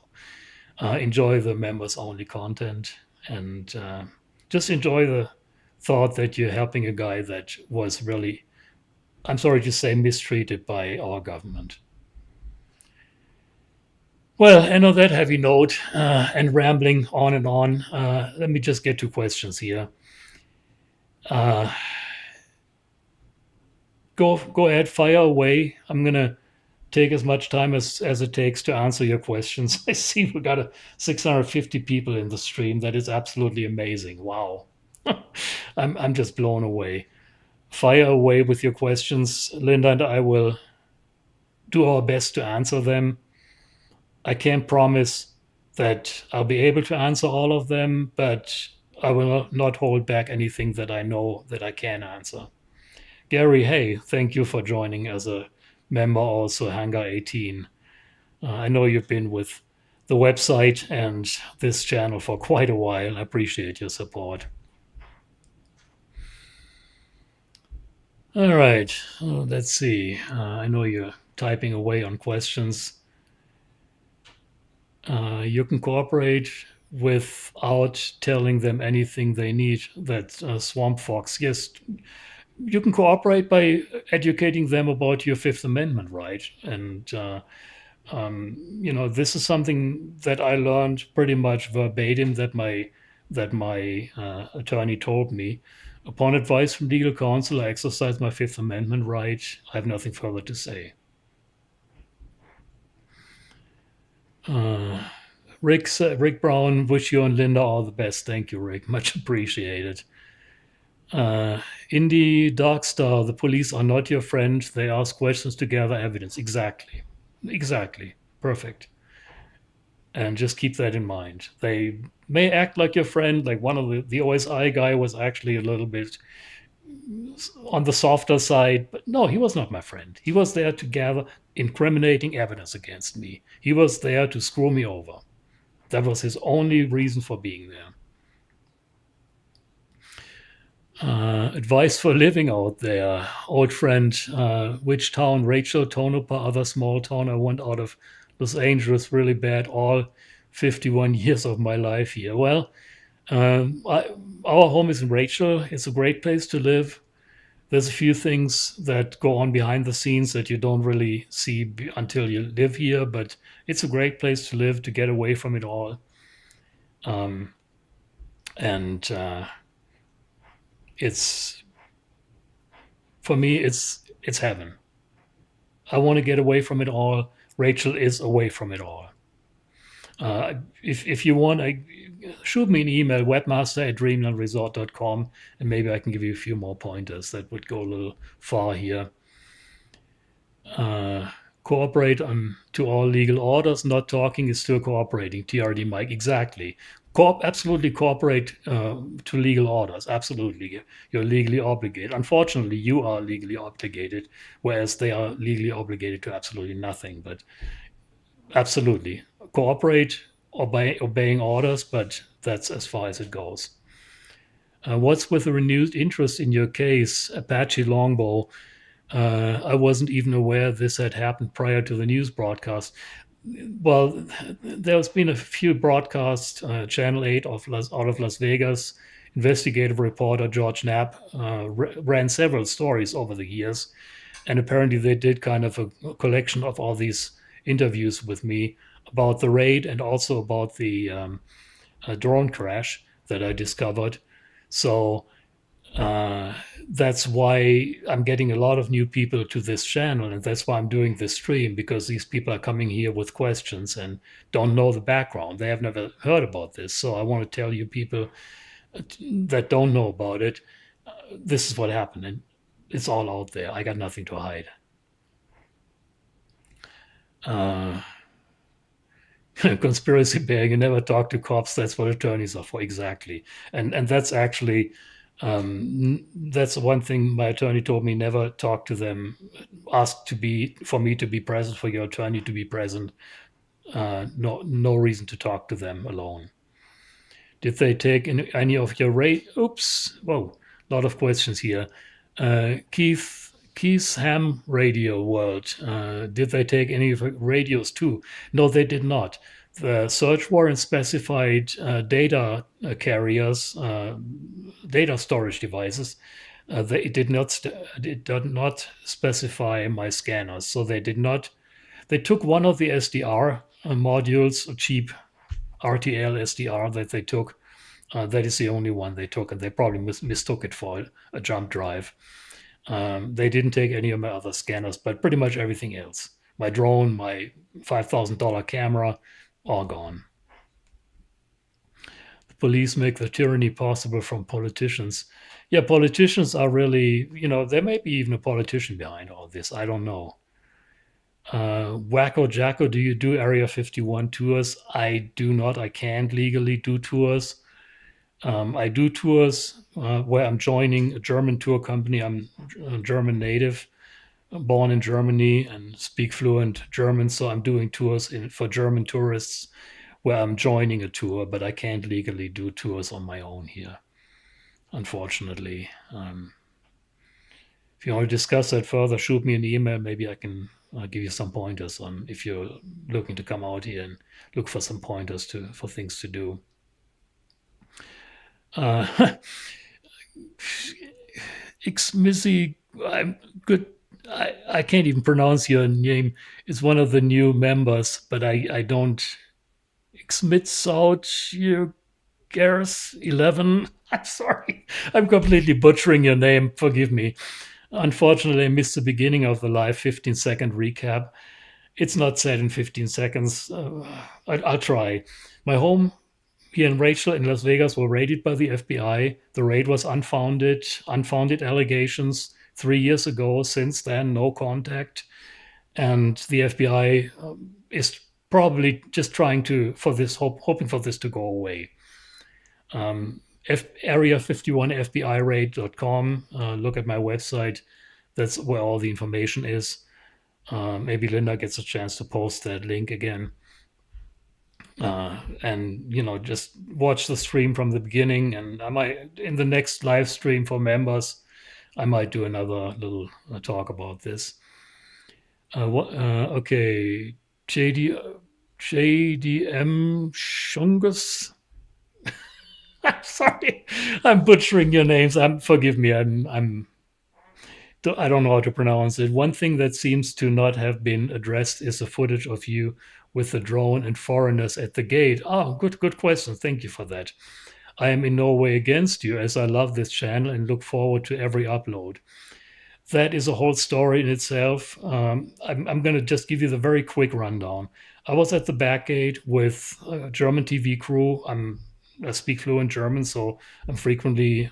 enjoy the members only content, and just enjoy the thought that you're helping a guy that was really, I'm sorry to say, mistreated by our government. Well, and on that heavy note, and rambling on, let me just get to questions here. Uh, go ahead, fire away. I'm gonna take as much time as it takes to answer your questions. I see we got 650 people in the stream. That is absolutely amazing. Wow. I'm just blown away. Fire away with your questions. Linda and I will do our best to answer them. I can't promise that I'll be able to answer all of them, but I will not hold back anything that I know that I can answer. Gary, hey, thank you for joining as a member, also Hangar 18. I know you've been with the website and this channel for quite a while. I appreciate your support. All right, let's see. I know you're typing away on questions. You can cooperate without telling them anything they need. That Swamp Fox, yes, you can cooperate by educating them about your Fifth Amendment right. And this is something that I learned pretty much verbatim that my attorney told me. Upon advice from legal counsel, I exercise my Fifth Amendment right. I have nothing further to say. Rick Brown, wish you and Linda all the best. Thank you, Rick. Much appreciated. Indy Darkstar, the police are not your friend. They ask questions to gather evidence. Exactly. Exactly. Perfect. And just keep that in mind. They may act like your friend, like one of the OSI guy was actually a little bit on the softer side, but no, he was not my friend. He was there to gather incriminating evidence against me. He was there to screw me over. That was his only reason for being there. Advice for living out there. Old friend, which town? Rachel, Tonopah, other small town. I went out of Los Angeles really bad all 51 years of my life here. Well, our home is in Rachel. It's a great place to live. There's a few things that go on behind the scenes that you don't really see until you live here, but it's a great place to live, to get away from it all. And it's, for me, it's heaven. I want to get away from it all. Rachel is away from it all. If you want, shoot me an email, webmaster@dreamlandresort.com, and maybe I can give you a few more pointers that would go a little far here. Cooperate to all legal orders. Not talking is still cooperating. TRD Mike, exactly. Absolutely cooperate to legal orders. Absolutely. You're legally obligated. Unfortunately, you are legally obligated, whereas they are legally obligated to absolutely nothing. But absolutely cooperate, obeying orders, but that's as far as it goes. What's with the renewed interest in your case, Apache Longbow? I wasn't even aware this had happened prior to the news broadcast. Well, there's been a few broadcasts. Channel 8 out of Las Vegas, investigative reporter George Knapp ran several stories over the years. And apparently they did kind of a collection of all these interviews with me. about the raid and also about the drone crash that I discovered. So uh, that's why I'm getting a lot of new people to this channel, and that's why I'm doing this stream, because these people are coming here with questions and don't know the background. They have never heard about this. So I want to tell you people that don't know about it, this is what happened, and it's all out there. I got nothing to hide. Uh, Conspiracy bearing, you never talk to cops. That's what attorneys are for, exactly. And that's actually that's one thing my attorney told me: never talk to them. Ask to be for me to be present, for your attorney to be present. No reason to talk to them alone. Did they take any of your rate? Oops, whoa, a lot of questions here. Keith's Ham Radio World. Did they take any of your radios too? No, they did not. The search warrant specified data carriers, data storage devices. It did not specify my scanners, so they did not. They took one of the SDR modules, a cheap RTL SDR that they took. That is the only one they took, and they probably mistook it for a jump drive. They didn't take any of my other scanners, but pretty much everything else. My drone, my $5,000 camera, all gone. The police make the tyranny possible from politicians. Yeah, politicians are really, there may be even a politician behind all this. I don't know. Wacko Jacko, do you do Area 51 tours? I do not. I can't legally do tours. I do tours where I'm joining a German tour company. I'm a German native, born in Germany and speak fluent German. So I'm doing tours for German tourists where I'm joining a tour, but I can't legally do tours on my own here, unfortunately. If you want to discuss that further, shoot me an email. Maybe I can give you some pointers on if you're looking to come out here and look for some pointers for things to do. Xmissy, I'm good. I can't even pronounce your name. It's one of the new members, but I don't. Xmitsout Gareth 11. I'm sorry. I'm completely butchering your name. Forgive me. Unfortunately, I missed the beginning of the live 15-second recap. It's not said in 15 seconds. I'll try. My home he and Rachel in Las Vegas were raided by the FBI. The raid was unfounded allegations 3 years ago. Since then, no contact. And the FBI is probably just hoping for this to go away. Area 51 FBIRaid.com. Look at my website. That's where all the information is. Maybe Linda gets a chance to post that link again. And just watch the stream from the beginning, and I might in the next live stream for members I might do another little talk about this. Okay, JDM Shungus. I'm sorry, I'm butchering your names. Forgive me. I don't know how to pronounce it. One thing that seems to not have been addressed is the footage of you with the drone and foreigners at the gate. Oh, good question. Thank you for that. I am in no way against you, as I love this channel and look forward to every upload. That is a whole story in itself. I'm going to just give you the very quick rundown. I was at the back gate with a German TV crew. I speak fluent German, so I'm frequently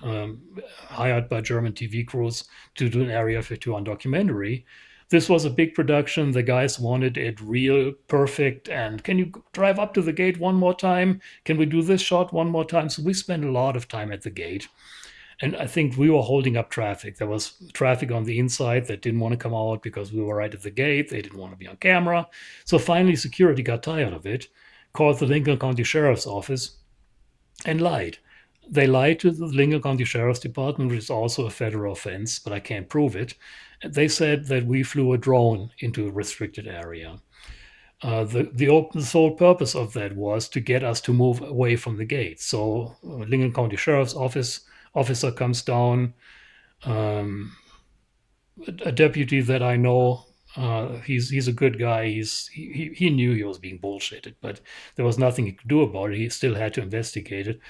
hired by German TV crews to do an Area 51 documentary. This was a big production. The guys wanted it real, perfect, and can you drive up to the gate one more time? Can we do this shot one more time? So we spent a lot of time at the gate. And I think we were holding up traffic. There was traffic on the inside that didn't want to come out because we were right at the gate. They didn't want to be on camera. So finally, security got tired of it, called the Lincoln County Sheriff's Office, and lied. They lied to the Lincoln County Sheriff's Department, which is also a federal offense, but I can't prove it. They said that we flew a drone into a restricted area. The sole purpose of that was to get us to move away from the gate. So Lincoln County Sheriff's officer comes down. A deputy that I know He's a good guy. He knew he was being bullshitted, but there was nothing he could do about it. He still had to investigate it.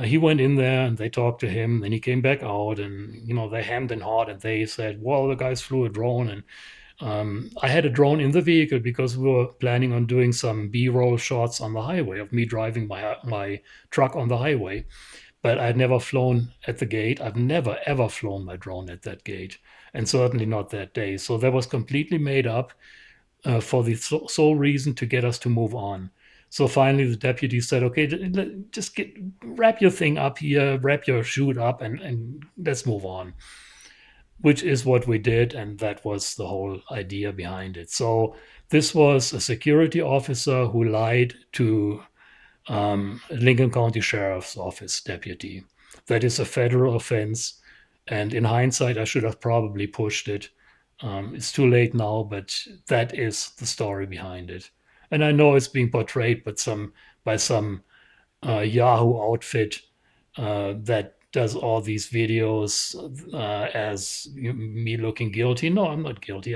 He went in there and they talked to him. Then he came back out, and they hemmed and hawed, and they said, "Well, the guys flew a drone." And I had a drone in the vehicle because we were planning on doing some B-roll shots on the highway of me driving my truck on the highway. But I'd never flown at the gate. I've never ever flown my drone at that gate, and certainly not that day. So that was completely made up for the sole reason to get us to move on. So finally, the deputy said, "Okay, just wrap your thing up here, wrap your chute up, and let's move on." Which is what we did, and that was the whole idea behind it. So this was a security officer who lied to Lincoln County Sheriff's Office deputy. That is a federal offense, and in hindsight, I should have probably pushed it. It's too late now, but that is the story behind it. And I know it's being portrayed, by some Yahoo outfit that does all these videos as me looking guilty. No, I'm not guilty.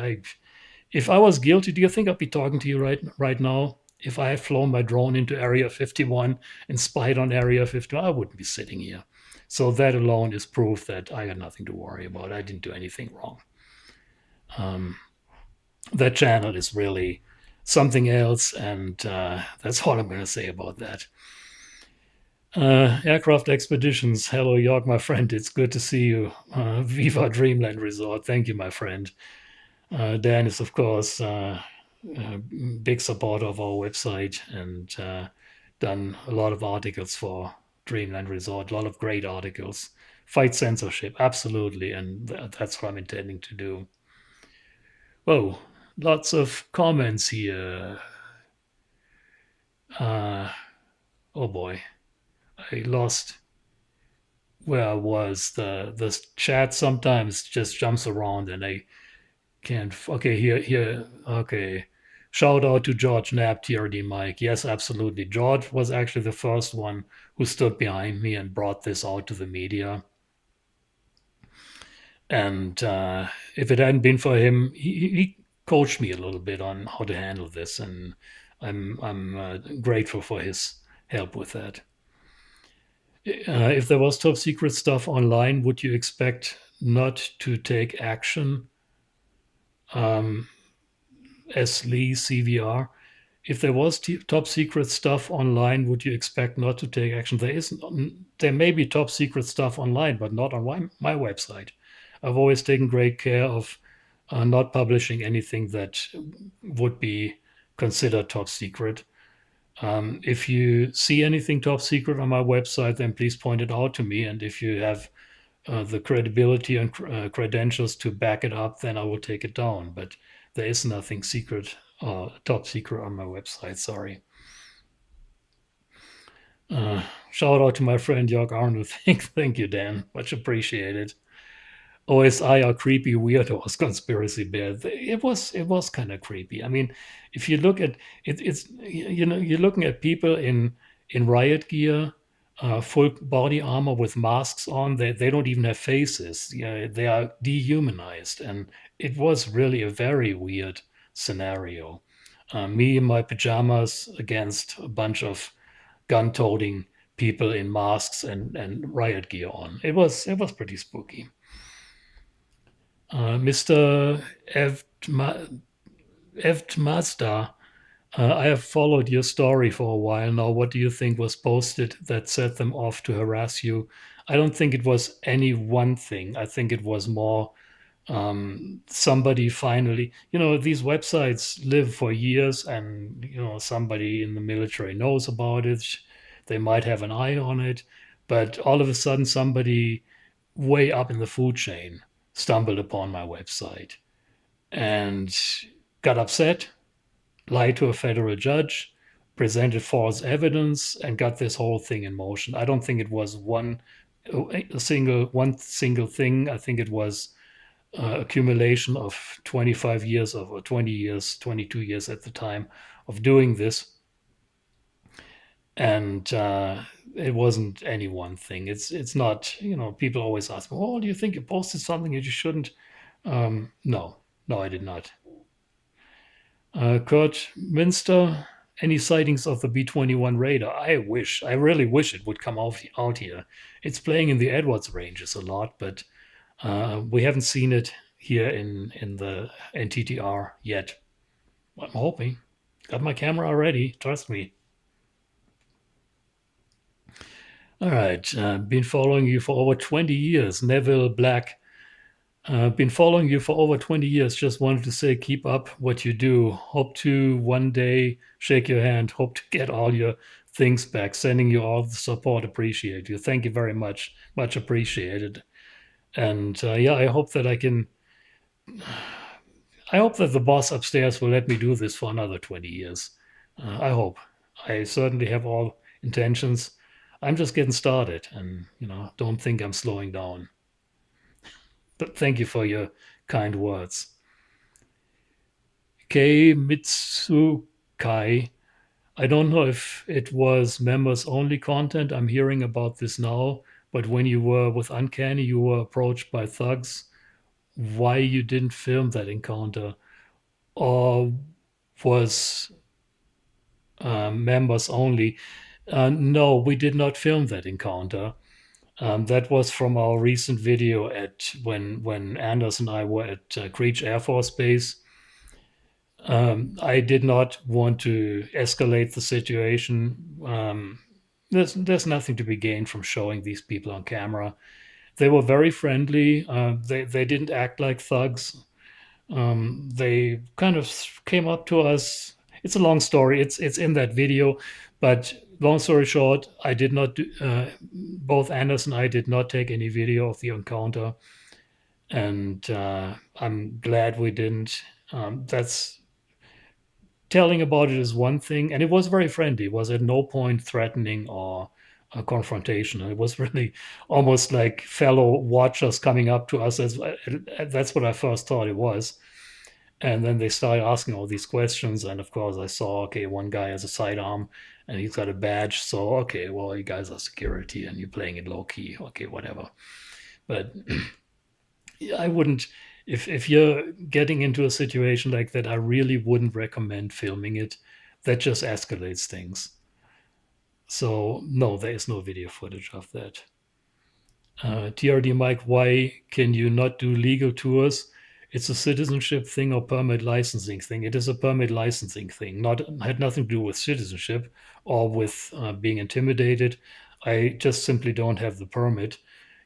If I was guilty, do you think I'd be talking to you right now? If I had flown my drone into Area 51 and spied on Area 51, I wouldn't be sitting here. So that alone is proof that I got nothing to worry about. I didn't do anything wrong. Um, that channel is really something else, and that's all I'm going to say about that. Aircraft Expeditions. Hello, York, my friend. It's good to see you. Viva Dreamland Resort. Thank you, my friend. Dan is, of course, a big supporter of our website and done a lot of articles for Dreamland Resort, a lot of great articles. Fight censorship, absolutely, and that's what I'm intending to do. Whoa, lots of comments here. Oh boy, I lost where I was. The chat sometimes just jumps around and I can't. Okay, here. Okay, shout out to George Knapp, TRD Mike. Yes, absolutely. George was actually the first one who stood behind me and brought this out to the media. And if it hadn't been for him, he coached me a little bit on how to handle this, and I'm grateful for his help with that. If there was top secret stuff online, would you expect not to take action? S. Lee, CVR. If there was top secret stuff online, would you expect not to take action? There may be top secret stuff online, but not on my website. I've always taken great care of not publishing anything that would be considered top secret. If you see anything top secret on my website, then please point it out to me. And if you have the credibility and credentials to back it up, then I will take it down. But there is nothing secret, top secret on my website. Sorry. Shout out to my friend Jörg Arnold. Thank you, Dan. Much appreciated. OSI are creepy weirdos, conspiracy bears. It was kind of creepy. I mean, if you look at it, you're looking at people in riot gear, full body armor with masks on. They don't even have faces. Yeah, they are dehumanized, and it was really a very weird scenario. Me in my pajamas against a bunch of gun-toting people in masks and riot gear on. It was pretty spooky. Mr. Evtmazda, I have followed your story for a while now. What do you think was posted that set them off to harass you? I don't think it was any one thing. I think it was more somebody finally, these websites live for years, and, somebody in the military knows about it. They might have an eye on it, but all of a sudden, somebody way up in the food chain stumbled upon my website and got upset, lied to a federal judge, presented false evidence, and got this whole thing in motion. I don't think it was one single thing. I think it was accumulation of 25 years or 20 years, 22 years at the time of doing this. And it wasn't any one thing. It's not, people always ask me, oh, do you think you posted something that you shouldn't? No, I did not. Kurt Minster, any sightings of the B-21 radar? I really wish it would come out here. It's playing in the Edwards Ranges a lot, but we haven't seen it here in the NTTR yet. I'm hoping. Got my camera already, trust me. All right, been following you for over 20 years. Neville Black. Been following you for over 20 years. Just wanted to say, keep up what you do. Hope to one day shake your hand. Hope to get all your things back. Sending you all the support. Appreciate you. Thank you very much. Much appreciated. And yeah, I hope that the boss upstairs will let me do this for another 20 years. I hope. I certainly have all intentions. I'm just getting started and, don't think I'm slowing down. But thank you for your kind words. Kei Mitsukai. I don't know if it was members only content. I'm hearing about this now. But when you were with Uncanny, you were approached by thugs. Why you didn't film that encounter? Or was members only? No, we did not film that encounter. That was from our recent video at when Anders and I were at Creech Air Force Base. I did not want to escalate the situation. There's nothing to be gained from showing these people on camera. They were very friendly. They didn't act like thugs. They kind of came up to us. It's a long story. It's in that video, but long story short, I did not do. Both Anders and I did not take any video of the encounter, and I'm glad we didn't. That's telling about it is one thing, and it was very friendly. It was at no point threatening or a confrontation. It was really almost like fellow watchers coming up to us. That's what I first thought it was. And then they started asking all these questions. And of course, I saw, okay, one guy has a sidearm and he's got a badge. So, okay, well, you guys are security and you're playing it low key. Okay, whatever. But I wouldn't, if you're getting into a situation like that, I really wouldn't recommend filming it. That just escalates things. So, no, there is no video footage of that. TRD Mike, why can you not do legal tours? It's a citizenship thing or permit licensing thing. It is a permit licensing thing. Not had nothing to do with citizenship or with being intimidated. I just simply don't have the permit.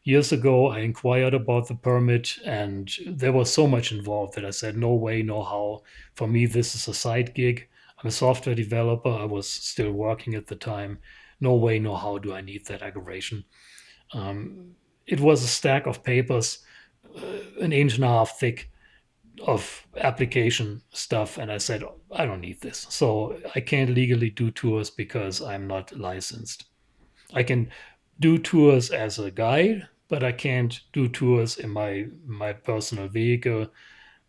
Years ago, I inquired about the permit, and there was so much involved that I said, no way, no how. For me, this is a side gig. I'm a software developer. I was still working at the time. No way, no how do I need that aggravation. It was a stack of papers, an inch and a half thick of application stuff. And I said, I don't need this. So I can't legally do tours because I'm not licensed. I can do tours as a guide, but I can't do tours in my personal vehicle.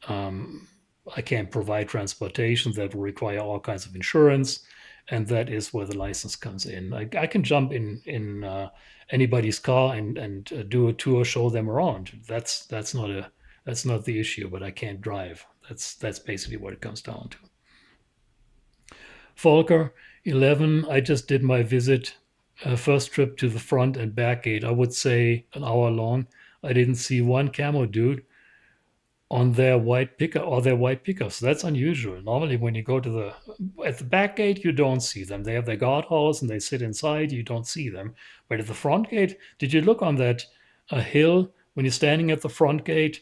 I can't provide transportation that will require all kinds of insurance, and that is where the license comes in. I can jump in anybody's car and do a tour, show them around. That's not the issue, but I can't drive. That's basically what it comes down to. Volker, 11. I just did my visit. First trip to the front and back gate. I would say an hour long. I didn't see one camo dude on their white pickup or their white pickups. That's unusual. Normally, when you go to at the back gate, you don't see them. They have their guardhouse and they sit inside. You don't see them. But at the front gate, did you look on that hill when you're standing at the front gate,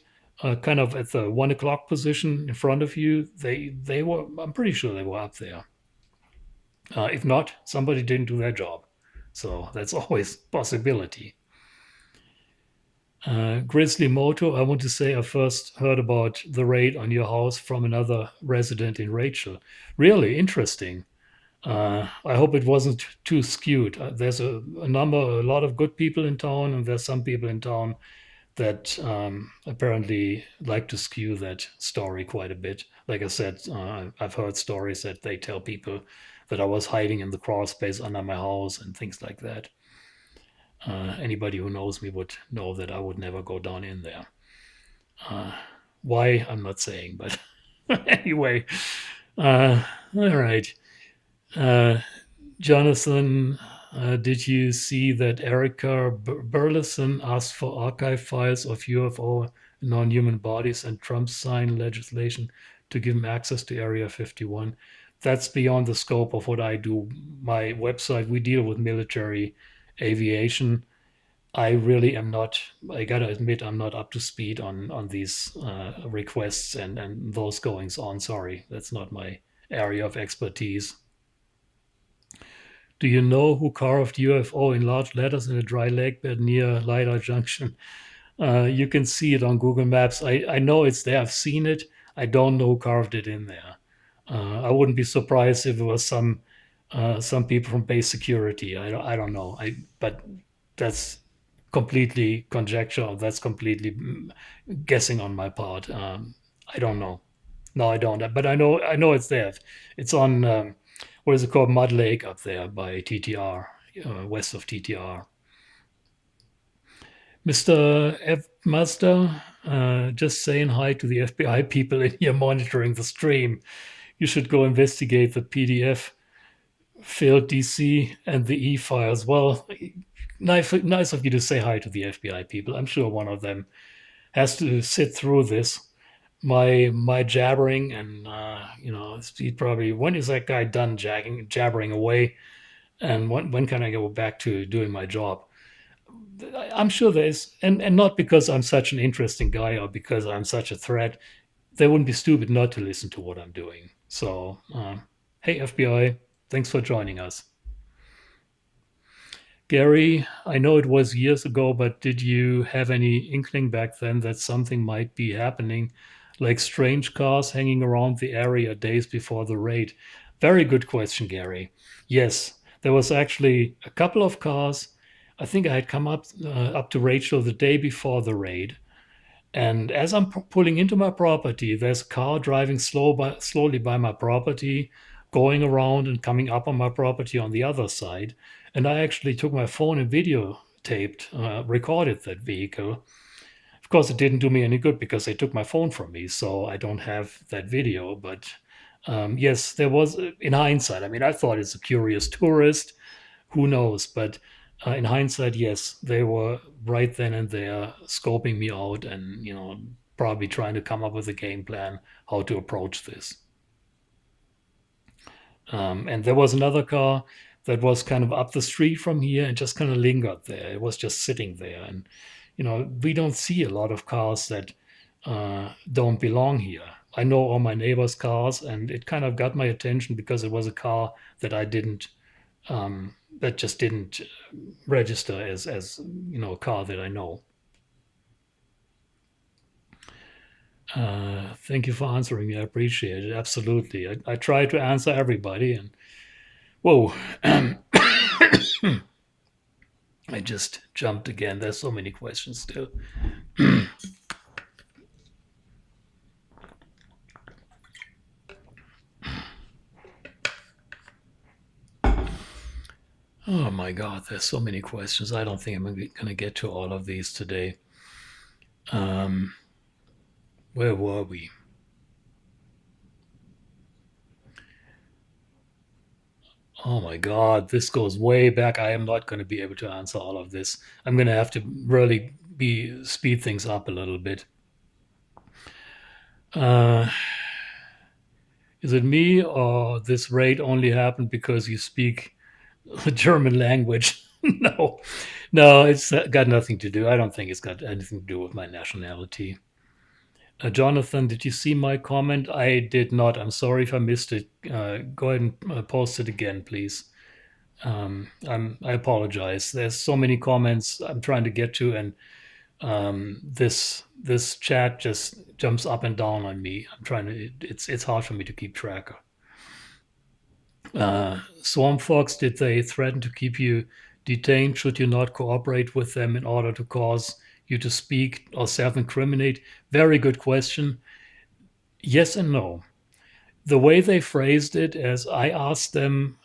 kind of at the 1 o'clock position in front of you? They were. I'm pretty sure they were up there. If not, somebody didn't do their job. So that's always a possibility. Grizzly Moto, I want to say I first heard about the raid on your house from another resident in Rachel. Really interesting. I hope it wasn't too skewed. There's a lot of good people in town, and there's some people in town that apparently like to skew that story quite a bit. Like I said, I've heard stories that they tell people that I was hiding in the crawl space under my house and things like that. Anybody who knows me would know that I would never go down in there. Why, I'm not saying, but anyway. All right. Uh, Jonathan, did you see that Erica Burleson asked for archive files of UFO non-human bodies and Trump signed legislation to give him access to Area 51? That's beyond the scope of what I do. My website, we deal with military aviation. I really am not, I gotta admit, I'm not up to speed on these requests and those goings on. Sorry, that's not my area of expertise. Do you know who carved UFO in large letters in a dry lake bed near LiDAR Junction? You can see it on Google Maps. I know it's there. I've seen it. I don't know who carved it in there. I wouldn't be surprised if it was some people from base security. I don't know. But that's completely conjecture. That's completely guessing on my part. I don't know. No, I don't. But I know it's there. It's on what is it called? Mud Lake up there by TTR, west of TTR. Mr. F. Master, just saying hi to the FBI people in here monitoring the stream. You should go investigate the PDF, failed DC, and the E files. Well, nice of you to say hi to the FBI people. I'm sure one of them has to sit through this. My jabbering and he probably, when is that guy done jabbering away, and when can I go back to doing my job? I'm sure there is, and not because I'm such an interesting guy or because I'm such a threat. They wouldn't be stupid not to listen to what I'm doing. So, hey, FBI, thanks for joining us. Gary, I know it was years ago, but did you have any inkling back then that something might be happening, like strange cars hanging around the area days before the raid? Very good question, Gary. Yes, there was actually a couple of cars. I think I had come up to Rachel the day before the raid, and as I'm pulling into my property, there's a car driving slowly by my property, going around and coming up on my property on the other side. And I actually took my phone and videotaped, recorded that vehicle. Of course, it didn't do me any good because they took my phone from me, so I don't have that video. But yes, there was, in hindsight, I mean, I thought it's a curious tourist, who knows? But in hindsight, yes, they were right then and there scoping me out and, probably trying to come up with a game plan how to approach this. And there was another car that was kind of up the street from here and just kind of lingered there. It was just sitting there. And, we don't see a lot of cars that don't belong here. I know all my neighbors' cars, and it kind of got my attention because it was a car that I didn't that just didn't register as a car that I know. Thank you for answering me. I appreciate it. Absolutely. I try to answer everybody, and whoa, I just jumped again. There's so many questions still. Oh my God, there's so many questions. I don't think I'm going to get to all of these today. Where were we? Oh my God, this goes way back. I am not going to be able to answer all of this. I'm going to have to really be speed things up a little bit. Uh, is it me or this raid only happened because you speak the German language? No, no, it's got nothing to do. I don't think it's got anything to do with my nationality. Jonathan, did you see my comment? I did not. I'm sorry if I missed it. Go ahead and post it again, please. I apologize. There's so many comments I'm trying to get to, and this chat just jumps up and down on me. I'm trying to. It's hard for me to keep track. Swamp Fox, did they threaten to keep you detained should you not cooperate with them in order to cause you to speak or self-incriminate? Very good question. Yes and no. The way they phrased it is I asked them,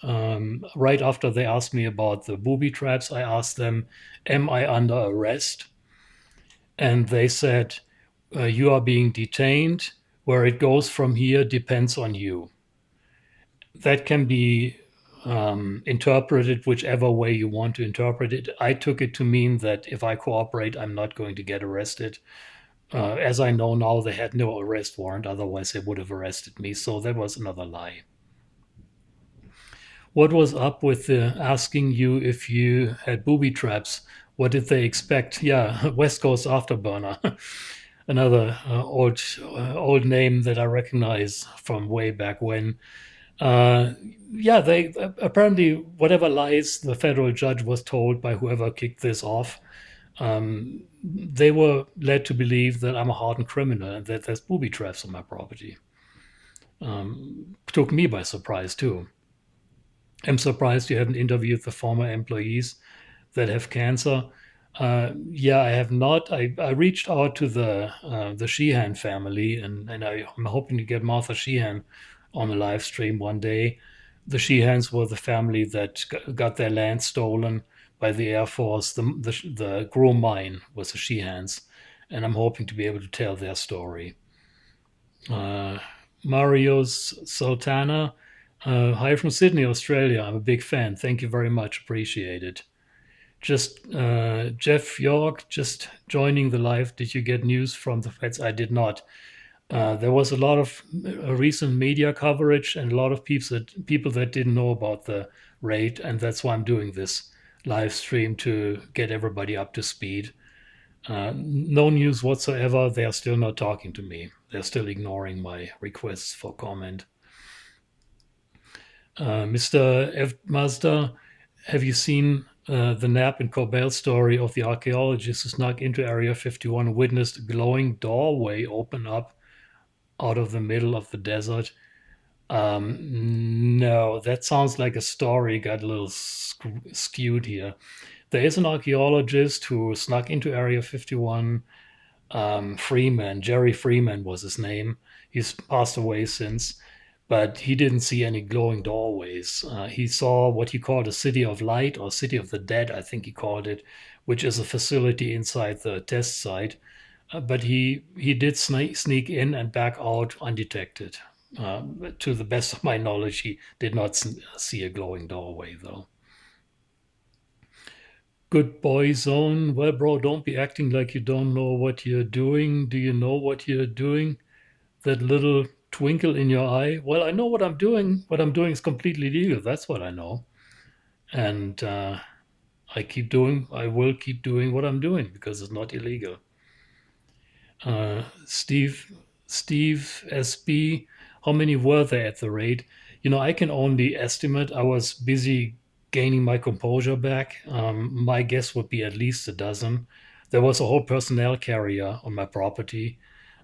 right after they asked me about the booby traps, I asked them, am I under arrest? And they said, you are being detained. Where it goes from here depends on you. that can be interpreted whichever way you want to interpret it. I took it to mean that if I cooperate, I'm not going to get arrested. As I know now, they had no arrest warrant, otherwise, they would have arrested me. So that was another lie. What was up with asking you if you had booby traps? What did they expect? Yeah, West Coast Afterburner. Another old name that I recognize from way back when. Uh, yeah, they apparently whatever lies the federal judge was told by whoever kicked this off, they were led to believe that I'm a hardened criminal and that there's booby traps on my property. Took me by surprise too. I'm surprised you haven't interviewed the former employees that have cancer. Yeah, I have not. I reached out to the Sheehan family, and I'm hoping to get Martha Sheehan on a live stream one day. The Sheehans were the family that got their land stolen by the Air Force. The Groom mine was the Sheehans, and I'm hoping to be able to tell their story. Uh, Mario's Sultana. Hi from Sydney, Australia. I'm a big fan. Thank you very much. Appreciate it. Just Jeff York, just joining the live. Did you get news from the feds? I did not. There was a lot of recent media coverage and a lot of people that didn't know about the raid, and that's why I'm doing this live stream to get everybody up to speed. No news whatsoever. They are still not talking to me. They're still ignoring my requests for comment. Mr. F. Mazda, have you seen the Knapp and Corbell story of the archaeologist who snuck into Area 51 and witnessed a glowing doorway open up out of the middle of the desert? No, that sounds like a story got a little skewed here. There is an archaeologist who snuck into Area 51. Freeman, Jerry Freeman was his name. He's passed away since, but he didn't see any glowing doorways. He saw what he called a city of light or city of the dead, I think he called it, which is a facility inside the test site. But he did sneak in and back out undetected. To the best of my knowledge, he did not see a glowing doorway, though. Good boy zone. Well, bro, don't be acting like you don't know what you're doing. Do you know what you're doing? That little twinkle in your eye. Well, I know what I'm doing. What I'm doing is completely legal. That's what I know. And I will keep doing what I'm doing because it's not illegal. Steve, Steve SB, how many were there at the raid? I can only estimate. I was busy gaining my composure back. My guess would be at least a dozen. There was a whole personnel carrier on my property.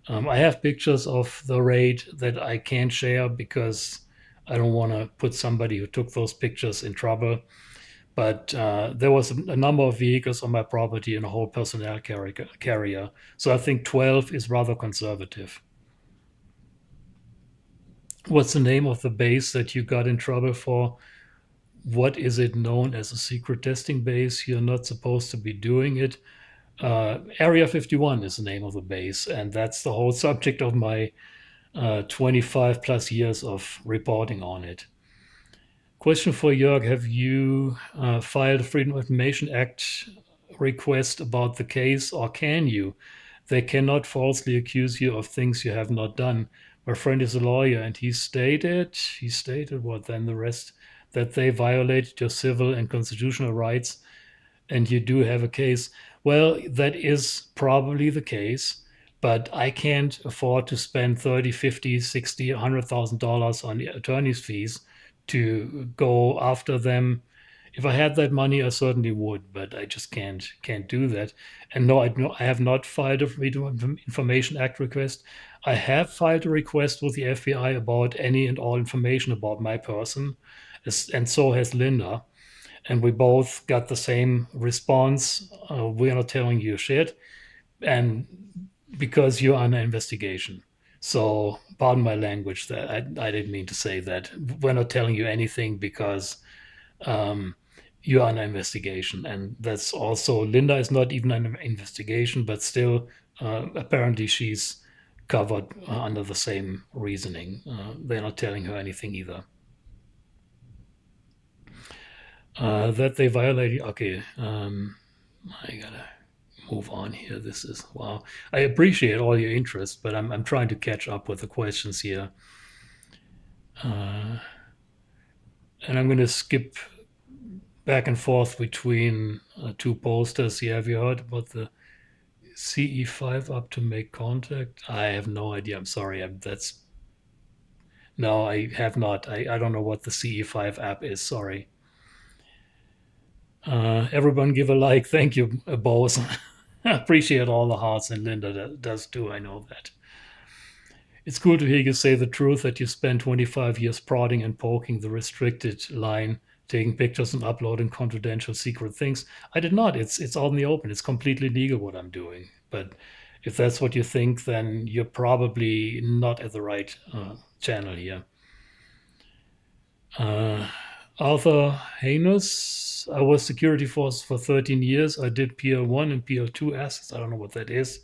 I have pictures of the raid that I can't share because I don't want to put somebody who took those pictures in trouble. But there was a number of vehicles on my property and a whole personnel carrier. So I think 12 is rather conservative. What's the name of the base that you got in trouble for? What is it known as a secret testing base? You're not supposed to be doing it. Area 51 is the name of the base, and that's the whole subject of my 25 plus years of reporting on it. Question for Jörg. Have you filed a Freedom of Information Act request about the case, or can you? They cannot falsely accuse you of things you have not done. My friend is a lawyer, and he stated what then the rest, that they violated your civil and constitutional rights, and you do have a case. Well, that is probably the case, but I can't afford to spend 30, 50, 60, $100,000 on attorney's fees to go after them. If I had that money, I certainly would, but I just can't do that. And no, I have not filed a Freedom of Information Act request. I have filed a request with the FBI about any and all information about my person, and so has Linda. And we both got the same response. We are not telling you shit, and because you're under investigation. So, pardon my language. That I didn't mean to say that. We're not telling you anything because um, you're under investigation, and that's also Linda is not even under investigation, but still, apparently she's covered under the same reasoning. They're not telling her anything either. That they violated. Okay, I gotta move on here. This is wow. I appreciate all your interest, but I'm trying to catch up with the questions here, uh, and I'm gonna skip back and forth between two posters here. Have you heard about the CE5 up to make contact? I have no idea. I'm sorry. That's no, I have not. I don't know what the CE5 app is. Sorry. Everyone give a like. Thank you, Bose. I appreciate all the hearts, and Linda does too. I know that. It's cool to hear you say the truth that you spent 25 years prodding and poking the restricted line, taking pictures and uploading confidential secret things. I did not. It's all in the open. It's completely legal what I'm doing. But if that's what you think, then you're probably not at the right channel here. Uh, Arthur Hanus, I was security force for 13 years. I did PL1 and PL2 assets. I don't know what that is.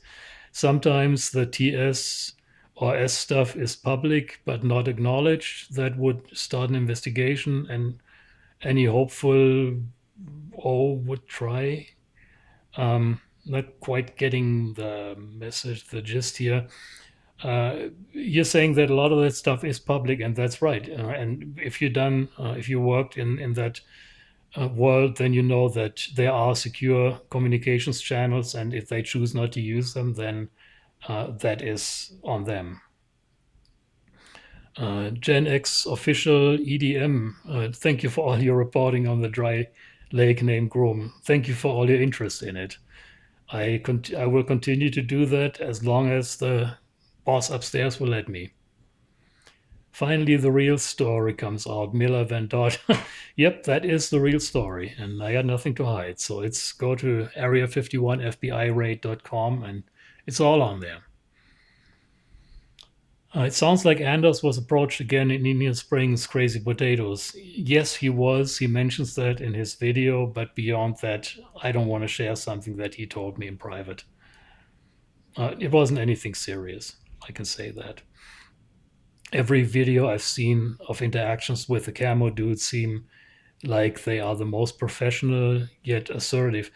Sometimes the TS or S stuff is public but not acknowledged. That would start an investigation, and any hopeful O would try. Not quite getting the message, the gist here. You're saying that a lot of that stuff is public, and that's right. And if you worked in that world, then you know that there are secure communications channels, and if they choose not to use them, then that is on them. Gen X official EDM, thank you for all your reporting on the dry lake named Groom. Thank you for all your interest in it. I will continue to do that as long as the boss upstairs will let me. Finally, the real story comes out. Miller Van Dort. Yep, that is the real story, and I got nothing to hide. So it's go to area51fbiraid.com, and it's all on there. It sounds like Anders was approached again in Indian Springs Crazy Potatoes. Yes, he was. He mentions that in his video, but beyond that, I don't want to share something that he told me in private. It wasn't anything serious. I can say that. Every video I've seen of interactions with the camo dudes seem like they are the most professional yet assertive.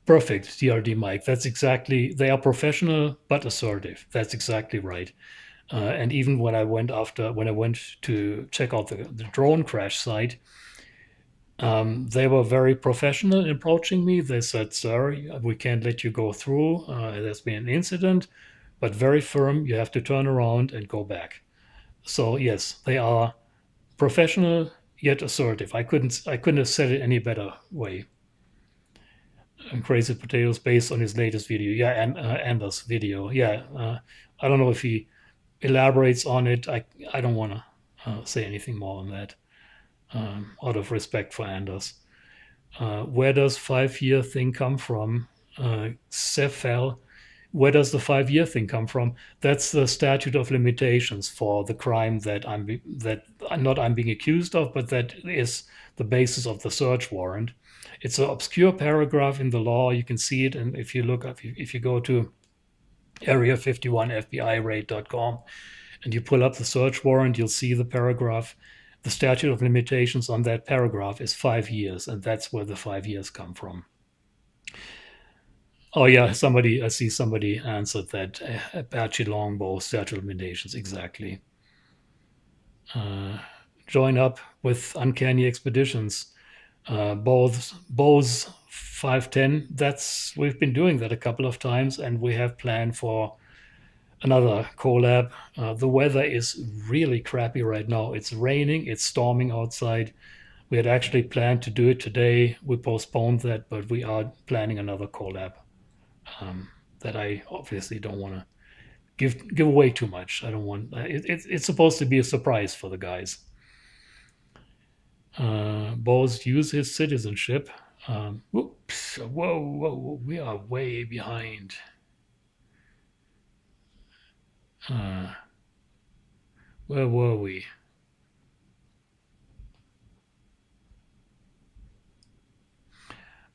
Perfect, DRD Mike. That's exactly, they are professional but assertive. That's exactly right. And even when I went to check out the drone crash site, they were very professional in approaching me. They said, "Sir, we can't let you go through. There's been an incident," but very firm. You have to turn around and go back. So yes, they are professional yet assertive. I couldn't have said it any better way. And Crazy Potatoes based on his latest video. Yeah, and Anders video. Yeah, I don't know if he elaborates on it. I don't want to say anything more on that out of respect for Anders. Where does 5 year thing come from? Cephal, where does the 5 year thing come from? That's the statute of limitations for the crime that I'm being accused of, but that is the basis of the search warrant. It's an obscure paragraph in the law. You can see it, and if you look up, if you go to area51fbiraid.com and you pull up the search warrant, you'll see the paragraph. The statute of limitations on that paragraph is 5 years, and that's where the 5 years come from. Oh yeah, I see somebody answered that. Apache longbow statute of limitations, exactly. Join up with Uncanny Expeditions. Bose 510. We've been doing that a couple of times, and we have planned for another collab. The weather is really crappy right now. It's raining, it's storming outside. We had actually planned to do it today. We postponed that, but we are planning another collab that I obviously don't want to give away too much. I don't want it's supposed to be a surprise for the guys. Bose use his citizenship. Whoops! Whoa! We are way behind. Where were we?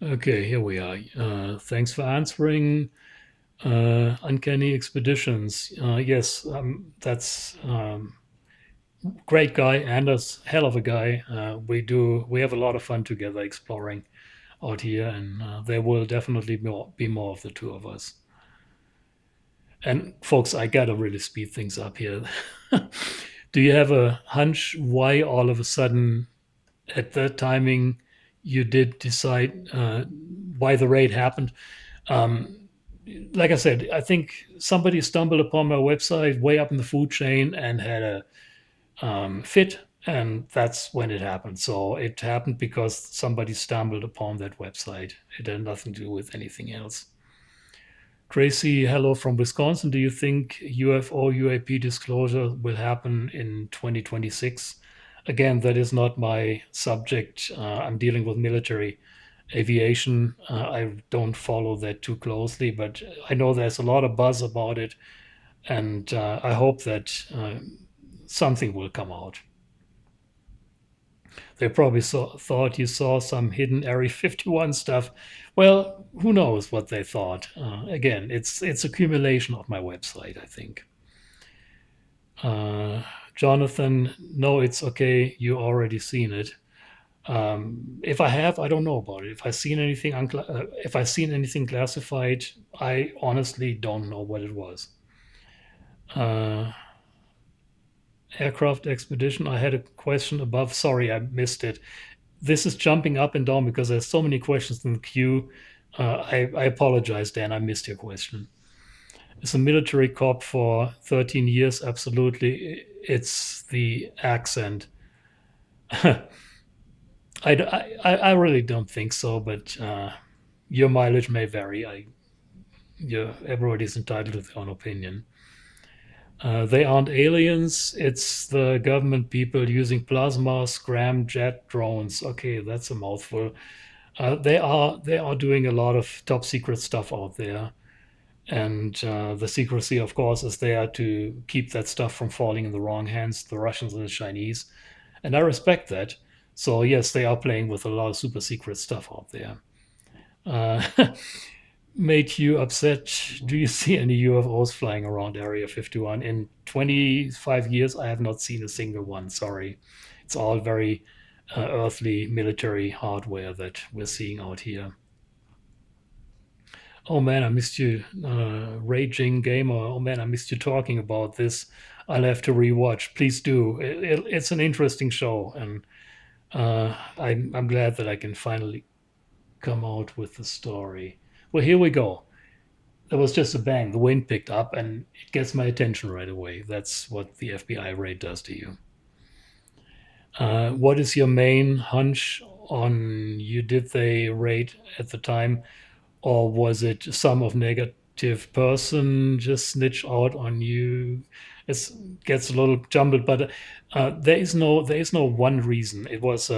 Okay, here we are. Thanks for answering. Uncanny Expeditions. Yes, that's Great guy, Anders, hell of a guy. We have a lot of fun together exploring out here, and there will definitely be more of the two of us. And folks, I gotta really speed things up here. Do you have a hunch why all of a sudden at that timing you did decide why the raid happened? Um, like I said, I think somebody stumbled upon my website way up in the food chain and had a fit, and that's when it happened. So it happened because somebody stumbled upon that website. It had nothing to do with anything else. Tracy, hello from Wisconsin. Do you think UFO UAP disclosure will happen in 2026? Again, that is not my subject. I'm dealing with military aviation. I don't follow that too closely, but I know there's a lot of buzz about it, and I hope that something will come out. They probably thought you saw some hidden Area 51 stuff. Well, who knows what they thought? Again, it's accumulation of my website, I think. Uh, Jonathan, no, it's okay. You already seen it. If I have, I don't know about it. If I seen anything classified, I honestly don't know what it was. Uh, Aircraft expedition. I had a question above. Sorry, I missed it. This is jumping up and down because there's so many questions in the queue. I apologize, Dan. I missed your question. Is a military cop for 13 years? Absolutely. It's the accent. I really don't think so, but your mileage may vary. Everybody's entitled to their own opinion. They aren't aliens. It's the government people using plasma scramjet drones. Okay, that's a mouthful. They are doing a lot of top secret stuff out there, and the secrecy, of course, is there to keep that stuff from falling in the wrong hands, the Russians and the Chinese, and I respect that. So yes, they are playing with a lot of super secret stuff out there. Uh, made you upset? Do you see any UFOs flying around Area 51? In 25 years, I have not seen a single one. Sorry. It's all very earthly military hardware that we're seeing out here. Oh man, I missed you, Raging Gamer. Oh man, I missed you talking about this. I'll have to rewatch. Please do. It's an interesting show, and I'm glad that I can finally come out with the story. Well, here we go. There was just a bang. The wind picked up, and it gets my attention right away. That's what the FBI raid does to you. What is your main hunch on you? Did they raid at the time, or was it some of negative person just snitch out on you? It gets a little jumbled, but there is no one reason. It was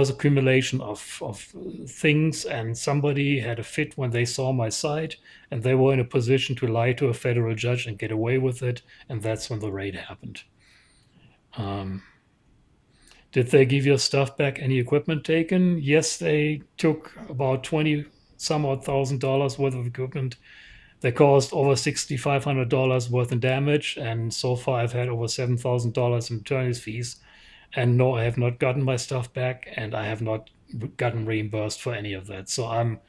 accumulation of things, and somebody had a fit when they saw my site, and they were in a position to lie to a federal judge and get away with it, and that's when the raid happened. Um, did they give your stuff back? Any equipment taken? Yes, they took about 20 some odd $1,000 worth of equipment. They caused over $6,500 worth in damage, and so far I've had over $7,000 in attorney's fees. And no, I have not gotten my stuff back, and I have not gotten reimbursed for any of that. So I'm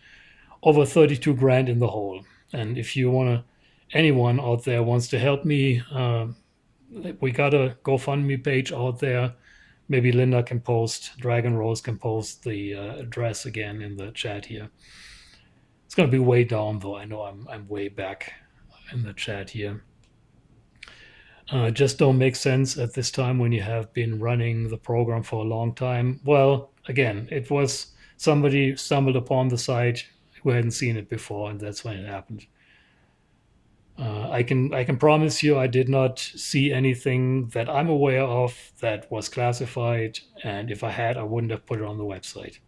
over 32 grand in the hole. And if anyone out there wants to help me, we got a GoFundMe page out there. Maybe Linda can post, Dragon Rose can post the address again in the chat here. It's going to be way down, though. I know I'm way back in the chat here. Just don't make sense at this time when you have been running the program for a long time. Well, again, it was somebody stumbled upon the site who hadn't seen it before, and that's when it happened. I can promise you I did not see anything that I'm aware of that was classified, and if I had, I wouldn't have put it on the website.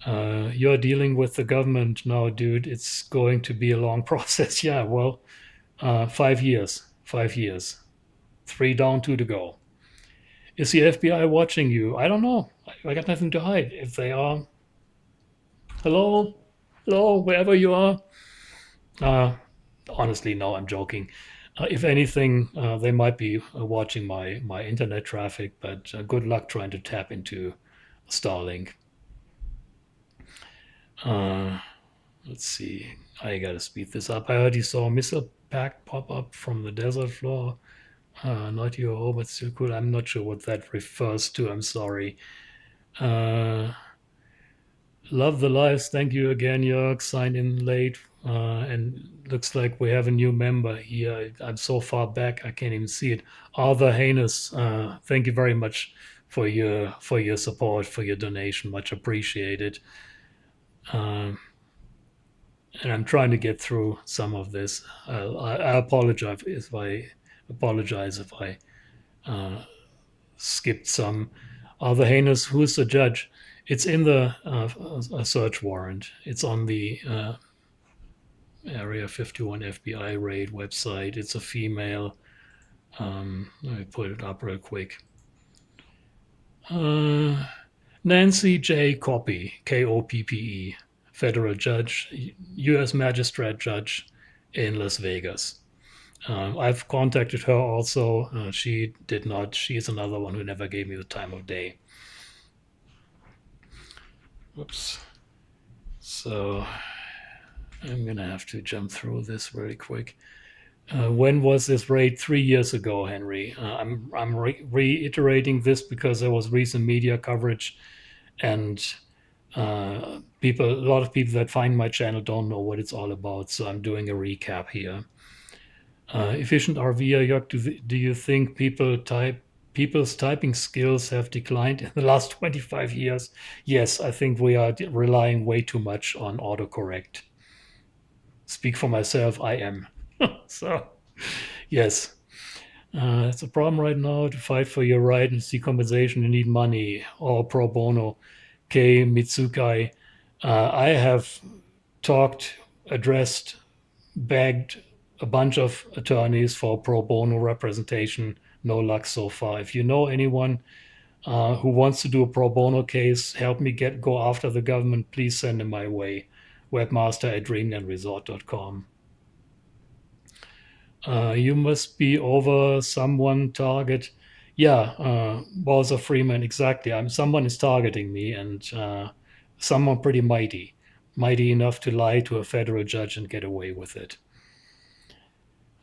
You're dealing with the government now, dude. It's going to be a long process. Yeah, well, 5 years. 5 years. 3 down, 2 to go. Is the FBI watching you? I don't know. I got nothing to hide. If they are, hello, hello, wherever you are. Uh, Honestly, no, I'm joking. If anything, they might be watching my internet traffic, but good luck trying to tap into Starlink. Uh, let's see. I gotta speed this up. I already saw a missile pack pop up from the desert floor. Not UO, but still cool. I'm not sure what that refers to. I'm sorry. Uh, Love the lives. Thank you again, Jörg. Signed in late. And looks like we have a new member here. I'm so far back I can't even see it. Arthur Haynes, thank you very much for your support, for your donation. Much appreciated. Um, and I'm trying to get through some of this. I apologize if I skipped some. Arthur Haynes, who's the judge? It's in the search warrant. It's on the Area 51 FBI raid website. It's a female. Let me put it up real quick. Nancy J. Koppe, Koppe, federal judge, U.S. magistrate judge in Las Vegas. I've contacted her also. She did not. She is another one who never gave me the time of day. Whoops. So I'm going to have to jump through this very quick. When was this raid? 3 years ago, Henry. I'm reiterating this because there was recent media coverage, and a lot of people that find my channel don't know what it's all about. So I'm doing a recap here. Efficient RV, Jörg, do you think people's typing skills have declined in the last 25 years? Yes, I think we are relying way too much on autocorrect. Speak for myself, I am. So, yes. It's a problem right now to fight for your right and see compensation. You need money or pro bono. K. Mitsukai. I have addressed, begged a bunch of attorneys for pro bono representation. No luck so far. If you know anyone who wants to do a pro bono case, help me go after the government, please send them my way. Webmaster at dreamlandresort.com. You must be over someone target. Yeah, Bowser Freeman, exactly. Someone is targeting me, and someone pretty mighty enough to lie to a federal judge and get away with it.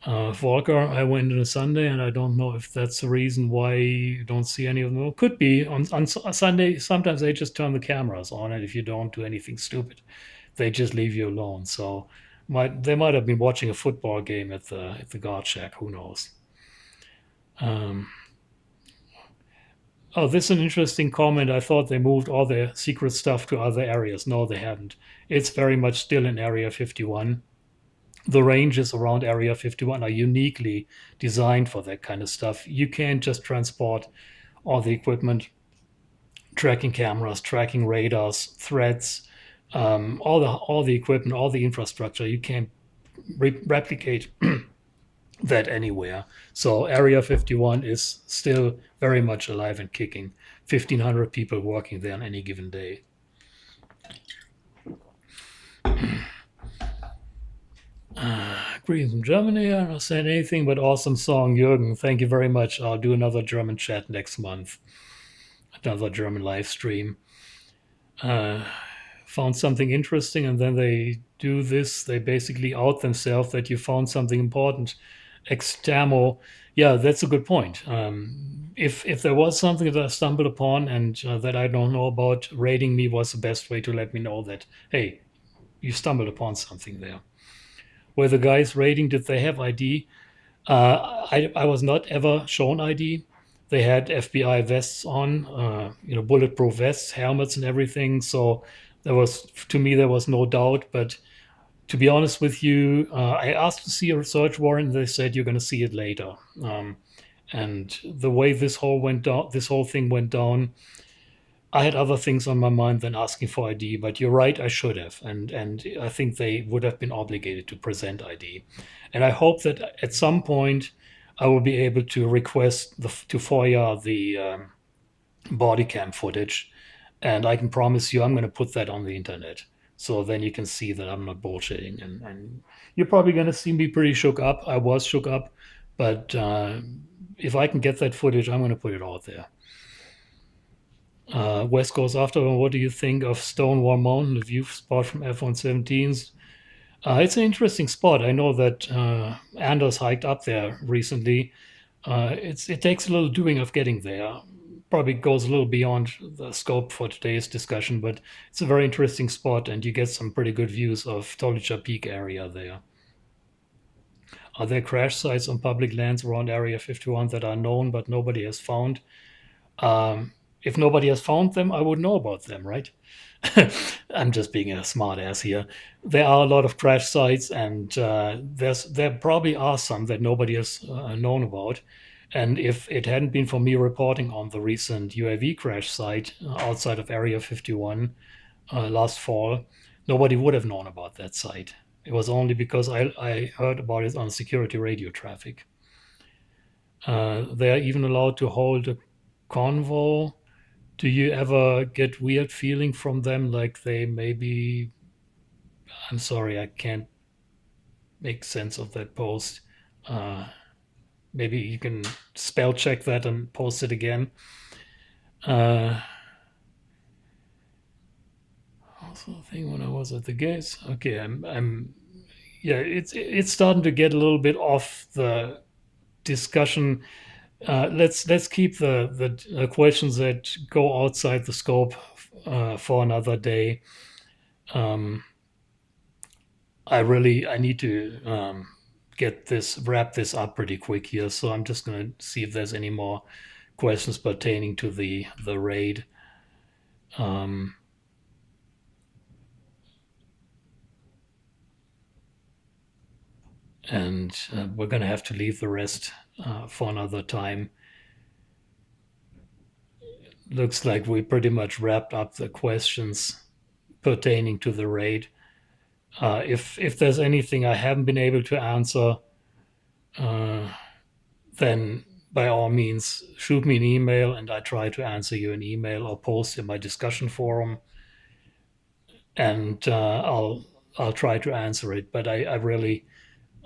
Volker, I went on a Sunday, and I don't know if that's the reason why you don't see any of them. It could be on Sunday. Sometimes they just turn the cameras on, and if you don't do anything stupid, they just leave you alone. So they might have been watching a football game at the guard shack. Who knows? Oh, this is an interesting comment. I thought they moved all their secret stuff to other areas. No, they haven't. It's very much still in Area 51. The ranges around Area 51 are uniquely designed for that kind of stuff. You can't just transport all the equipment, tracking cameras, tracking radars, threads, all the equipment, all the infrastructure. You can't replicate that anywhere. So Area 51 is still very much alive and kicking. 1,500 people working there on any given day. Greetings from Germany. I don't understand anything but awesome song, Jürgen. Thank you very much. I'll do another German chat next month. Another German live stream. Found something interesting, and then they do this. They basically out themselves that you found something important. Extamo. Yeah, that's a good point. If there was something that I stumbled upon and that I don't know about, rating me was the best way to let me know that, hey, you stumbled upon something there. Were the guys rating, did they have ID? I was not ever shown ID. They had FBI vests on, bulletproof vests, helmets, and everything. So there was no doubt. But to be honest with you, I asked to see a search warrant. They said you're going to see it later. And the way this whole thing went down, I had other things on my mind than asking for ID. But you're right, I should have, and I think they would have been obligated to present ID. And I hope that at some point I will be able to request to FOIA the body cam footage, and I can promise you I'm going to put that on the internet. So then you can see that I'm not bullshitting, and you're probably going to see me pretty shook up. I was shook up But if I can get that footage, I'm going to put it out there. West Coast Afterburn, what do you think of Stonewall Mountain, the view spot from F-117s? It's an interesting spot. I know that Anders hiked up there recently. It takes a little doing of getting there. Probably goes a little beyond the scope for today's discussion, but it's a very interesting spot, and you get some pretty good views of Tollicher Peak area there. Are there crash sites on public lands around Area 51 that are known but nobody has found? If nobody has found them, I would know about them, right? I'm just being a smart ass here. There are a lot of crash sites, and there probably are some that nobody has known about. And if it hadn't been for me reporting on the recent UAV crash site outside of Area 51 last fall, nobody would have known about that site. It was only because I heard about it on security radio traffic. They are even allowed to hold a convo. Do you ever get weird feeling from them, like they maybe? I'm sorry, I can't make sense of that post. Uh, Maybe you can spell check that and post it again. Uh, Also, a thing when I was at the gates. Okay, yeah, it's starting to get a little bit off the discussion. Let's keep the questions that go outside the scope for another day. Um, I need to wrap this up pretty quick here. So I'm just gonna see if there's any more questions pertaining to the raid. Um, and we're gonna have to leave the rest for another time. Looks like we pretty much wrapped up the questions pertaining to the raid. If there's anything I haven't been able to answer, uh, then by all means shoot me an email and I try to answer you an email or post in my discussion forum, and I'll try to answer it. But I really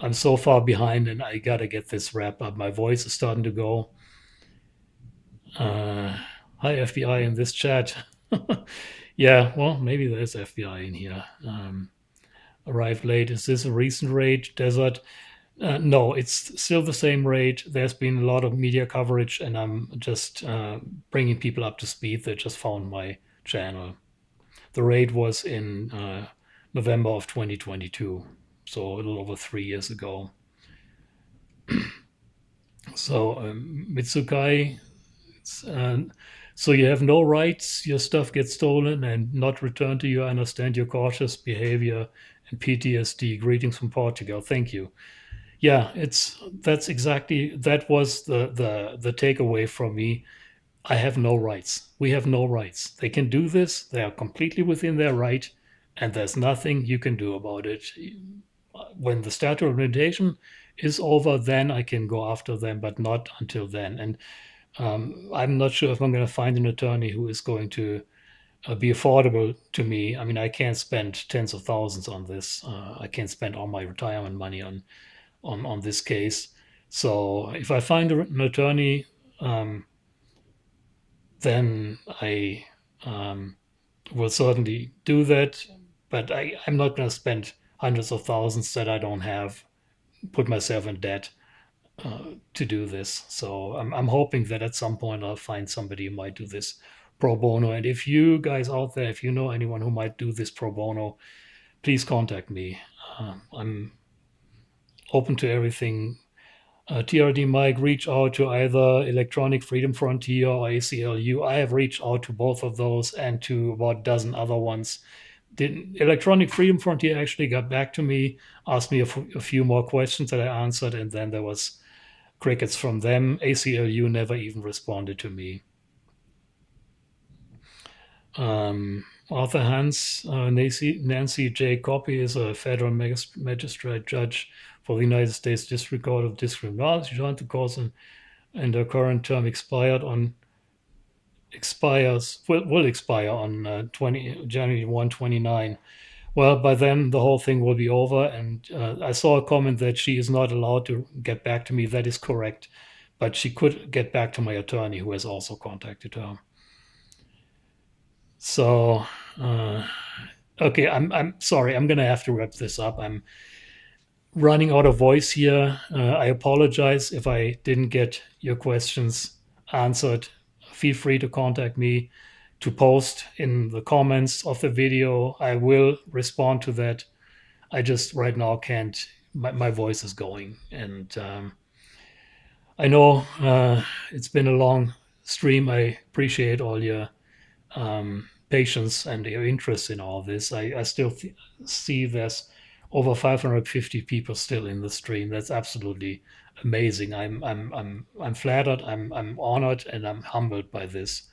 I'm so far behind and I gotta get this wrapped up. My voice is starting to go. Uh, Hi FBI in this chat. Yeah, well maybe there's FBI in here. Arrived late. Is this a recent raid? Desert? No, it's still the same raid. There's been a lot of media coverage, and I'm just bringing people up to speed that just found my channel. The raid was in November of 2022, so a little over 3 years ago. So, Mitsukai, so you have no rights, your stuff gets stolen and not returned to you. I understand your cautious behavior and PTSD. Greetings from Portugal. Thank you. Yeah, that was the takeaway from me. I have no rights. We have no rights. They can do this. They are completely within their right, and there's nothing you can do about it. When the statute of limitation is over, then I can go after them, but not until then. And I'm not sure if I'm going to find an attorney who is going to be affordable to me. I mean, I can't spend tens of thousands on this. I can't spend all my retirement money on this case. So if I find an attorney, then I will certainly do that. But I'm not going to spend hundreds of thousands that I don't have, put myself in debt to do this. So I'm hoping that at some point I'll find somebody who might do this pro bono. And if you guys out there, if you know anyone who might do this pro bono, please contact me. I'm open to everything. TRD Mike, reach out to either Electronic Freedom Frontier or ACLU. I have reached out to both of those and to about a dozen other ones. Electronic Freedom Frontier actually got back to me, asked me a few more questions that I answered, and then there was crickets from them. ACLU never even responded to me. Arthur Hans, Nancy J. Copy is a federal magistrate judge for the United States District Court of District Law. She joined the course and her current term will expire on January 1, 29. Well, by then the whole thing will be over. And I saw a comment that she is not allowed to get back to me. That is correct. But she could get back to my attorney, who has also contacted her. So, okay, I'm sorry. I'm gonna have to wrap this up. I'm running out of voice here. I apologize if I didn't get your questions answered. Feel free to contact me, to post in the comments of the video. I will respond to that. I just right now can't. My voice is going, and I know it's been a long stream. I appreciate all your patience and your interest in all this. I still see there's over 550 people still in the stream. That's absolutely amazing. I'm flattered. I'm honored, and I'm humbled by this.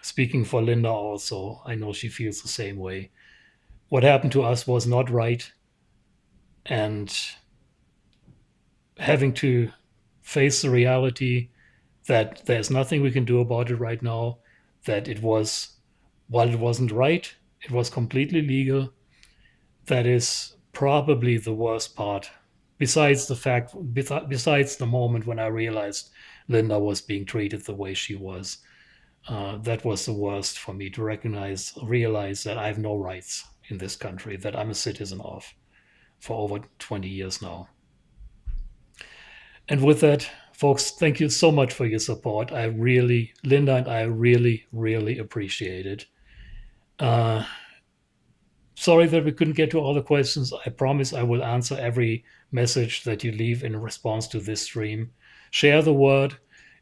Speaking for Linda, also, I know she feels the same way. What happened to us was not right, and having to face the reality that there's nothing we can do about it right now, that it was, while it wasn't right, it was completely legal. That is probably the worst part. Besides the moment when I realized Linda was being treated the way she was, that was the worst for me to realize that I have no rights in this country, that I'm a citizen of for over 20 years now. And with that, folks, thank you so much for your support. Linda and I really, really appreciate it. Sorry that we couldn't get to all the questions. I promise I will answer every message that you leave in response to this stream. Share the word.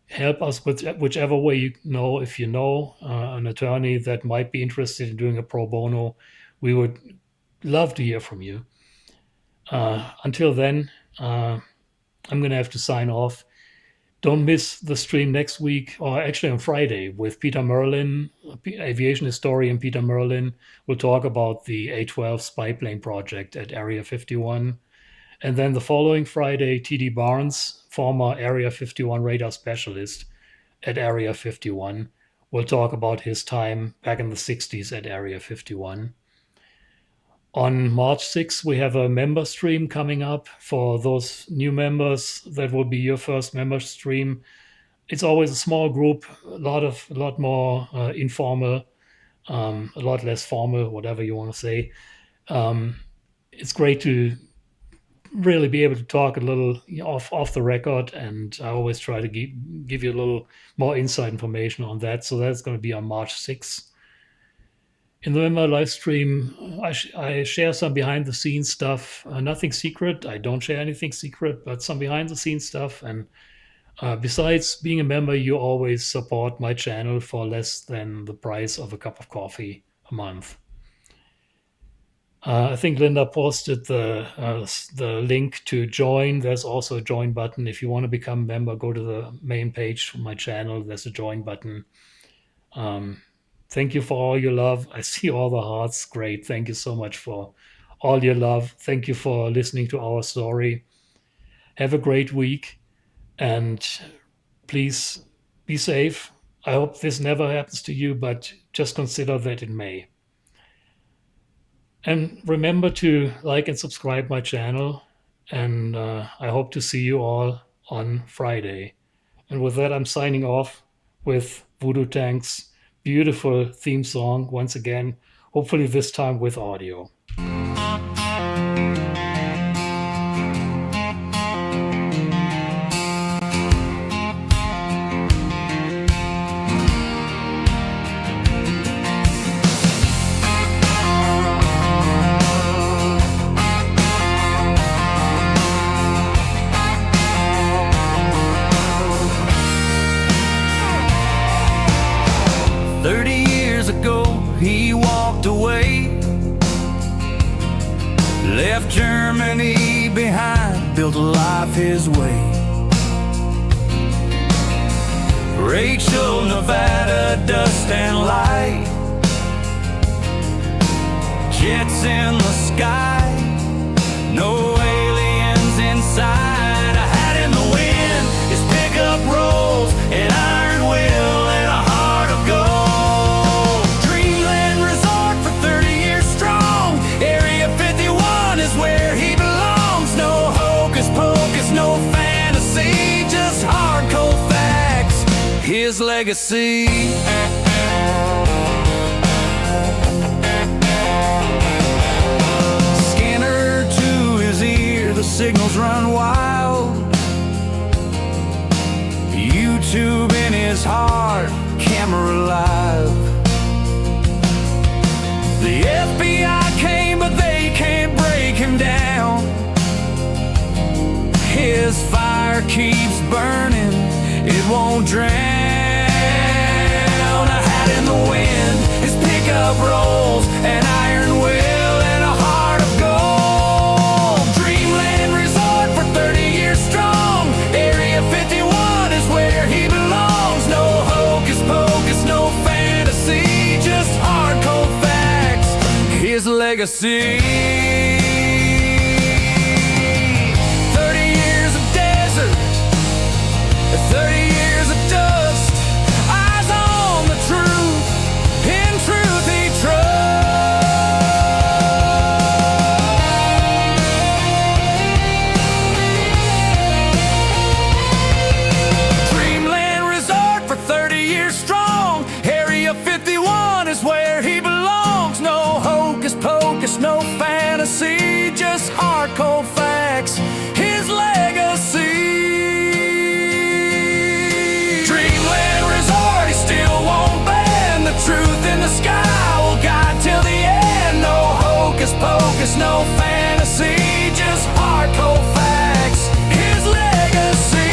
Help us with whichever way you know. If you know an attorney that might be interested in doing a pro bono, we would love to hear from you. Until then, I'm going to have to sign off. Don't miss the stream next week, or actually on Friday, with Peter Merlin, aviation historian Peter Merlin. We'll talk about the A-12 spy plane project at Area 51. And then the following Friday, T.D. Barnes, former Area 51 radar specialist at Area 51, will talk about his time back in the 60s at Area 51. On March 6th, we have a member stream coming up. For those new members, that will be your first member stream. It's always a small group, a lot more informal, a lot less formal, whatever you want to say. It's great to really be able to talk a little off the record, and I always try to give you a little more inside information on that. So that's going to be on March 6th. In the member live stream, I share some behind the scenes stuff. Nothing secret. I don't share anything secret, but some behind the scenes stuff. And besides being a member, you always support my channel for less than the price of a cup of coffee a month. I think Linda posted the link to join. There's also a join button. If you want to become a member, go to the main page of my channel. There's a join button. Thank you for all your love. I see all the hearts. Great. Thank you so much for all your love. Thank you for listening to our story. Have a great week, and please be safe. I hope this never happens to you, but just consider that it may. And remember to like and subscribe my channel, and I hope to see you all on Friday. And with that, I'm signing off with Voodoo Tank's beautiful theme song once again, hopefully this time with audio. 30 years ago, he walked away, left Germany behind, built a life his way. Rachel, Nevada, dust and light, jets in the sky, no aliens inside. A hat in the wind, his pickup rolls, an iron will and a heart of gold. Dreamland resort for 30 years strong. his legacy. Scanner to his ear, the signals run wild. YouTube in his heart, camera live. The FBI came, but they can't break him down. His fire keeps burning, it won't drown. A hat in the wind, his pickup rolls, an iron will and a heart of gold. Dreamland Resort for 30 years strong. Area 51 is where he belongs. No hocus pocus, no fantasy, just hardcore facts, his legacy. 30 years of dust, eyes on the truth, in truth he trusts. Dreamland Resort for 30 years strong. Area 51 is where he belongs. No hocus pocus, no fantasy, just hardcore facts, his legacy. Truth in the sky will guide till the end. No hocus pocus, no fantasy, just hardcore facts, his legacy.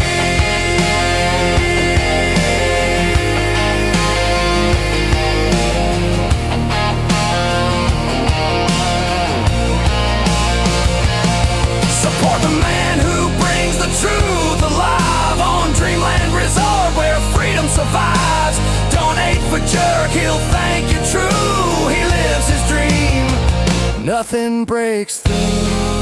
Support the man who brings the truth alive on Dreamland Resort, where freedom survives. Donate for jerk, he'll thank you true. He lives his dream, nothing breaks through.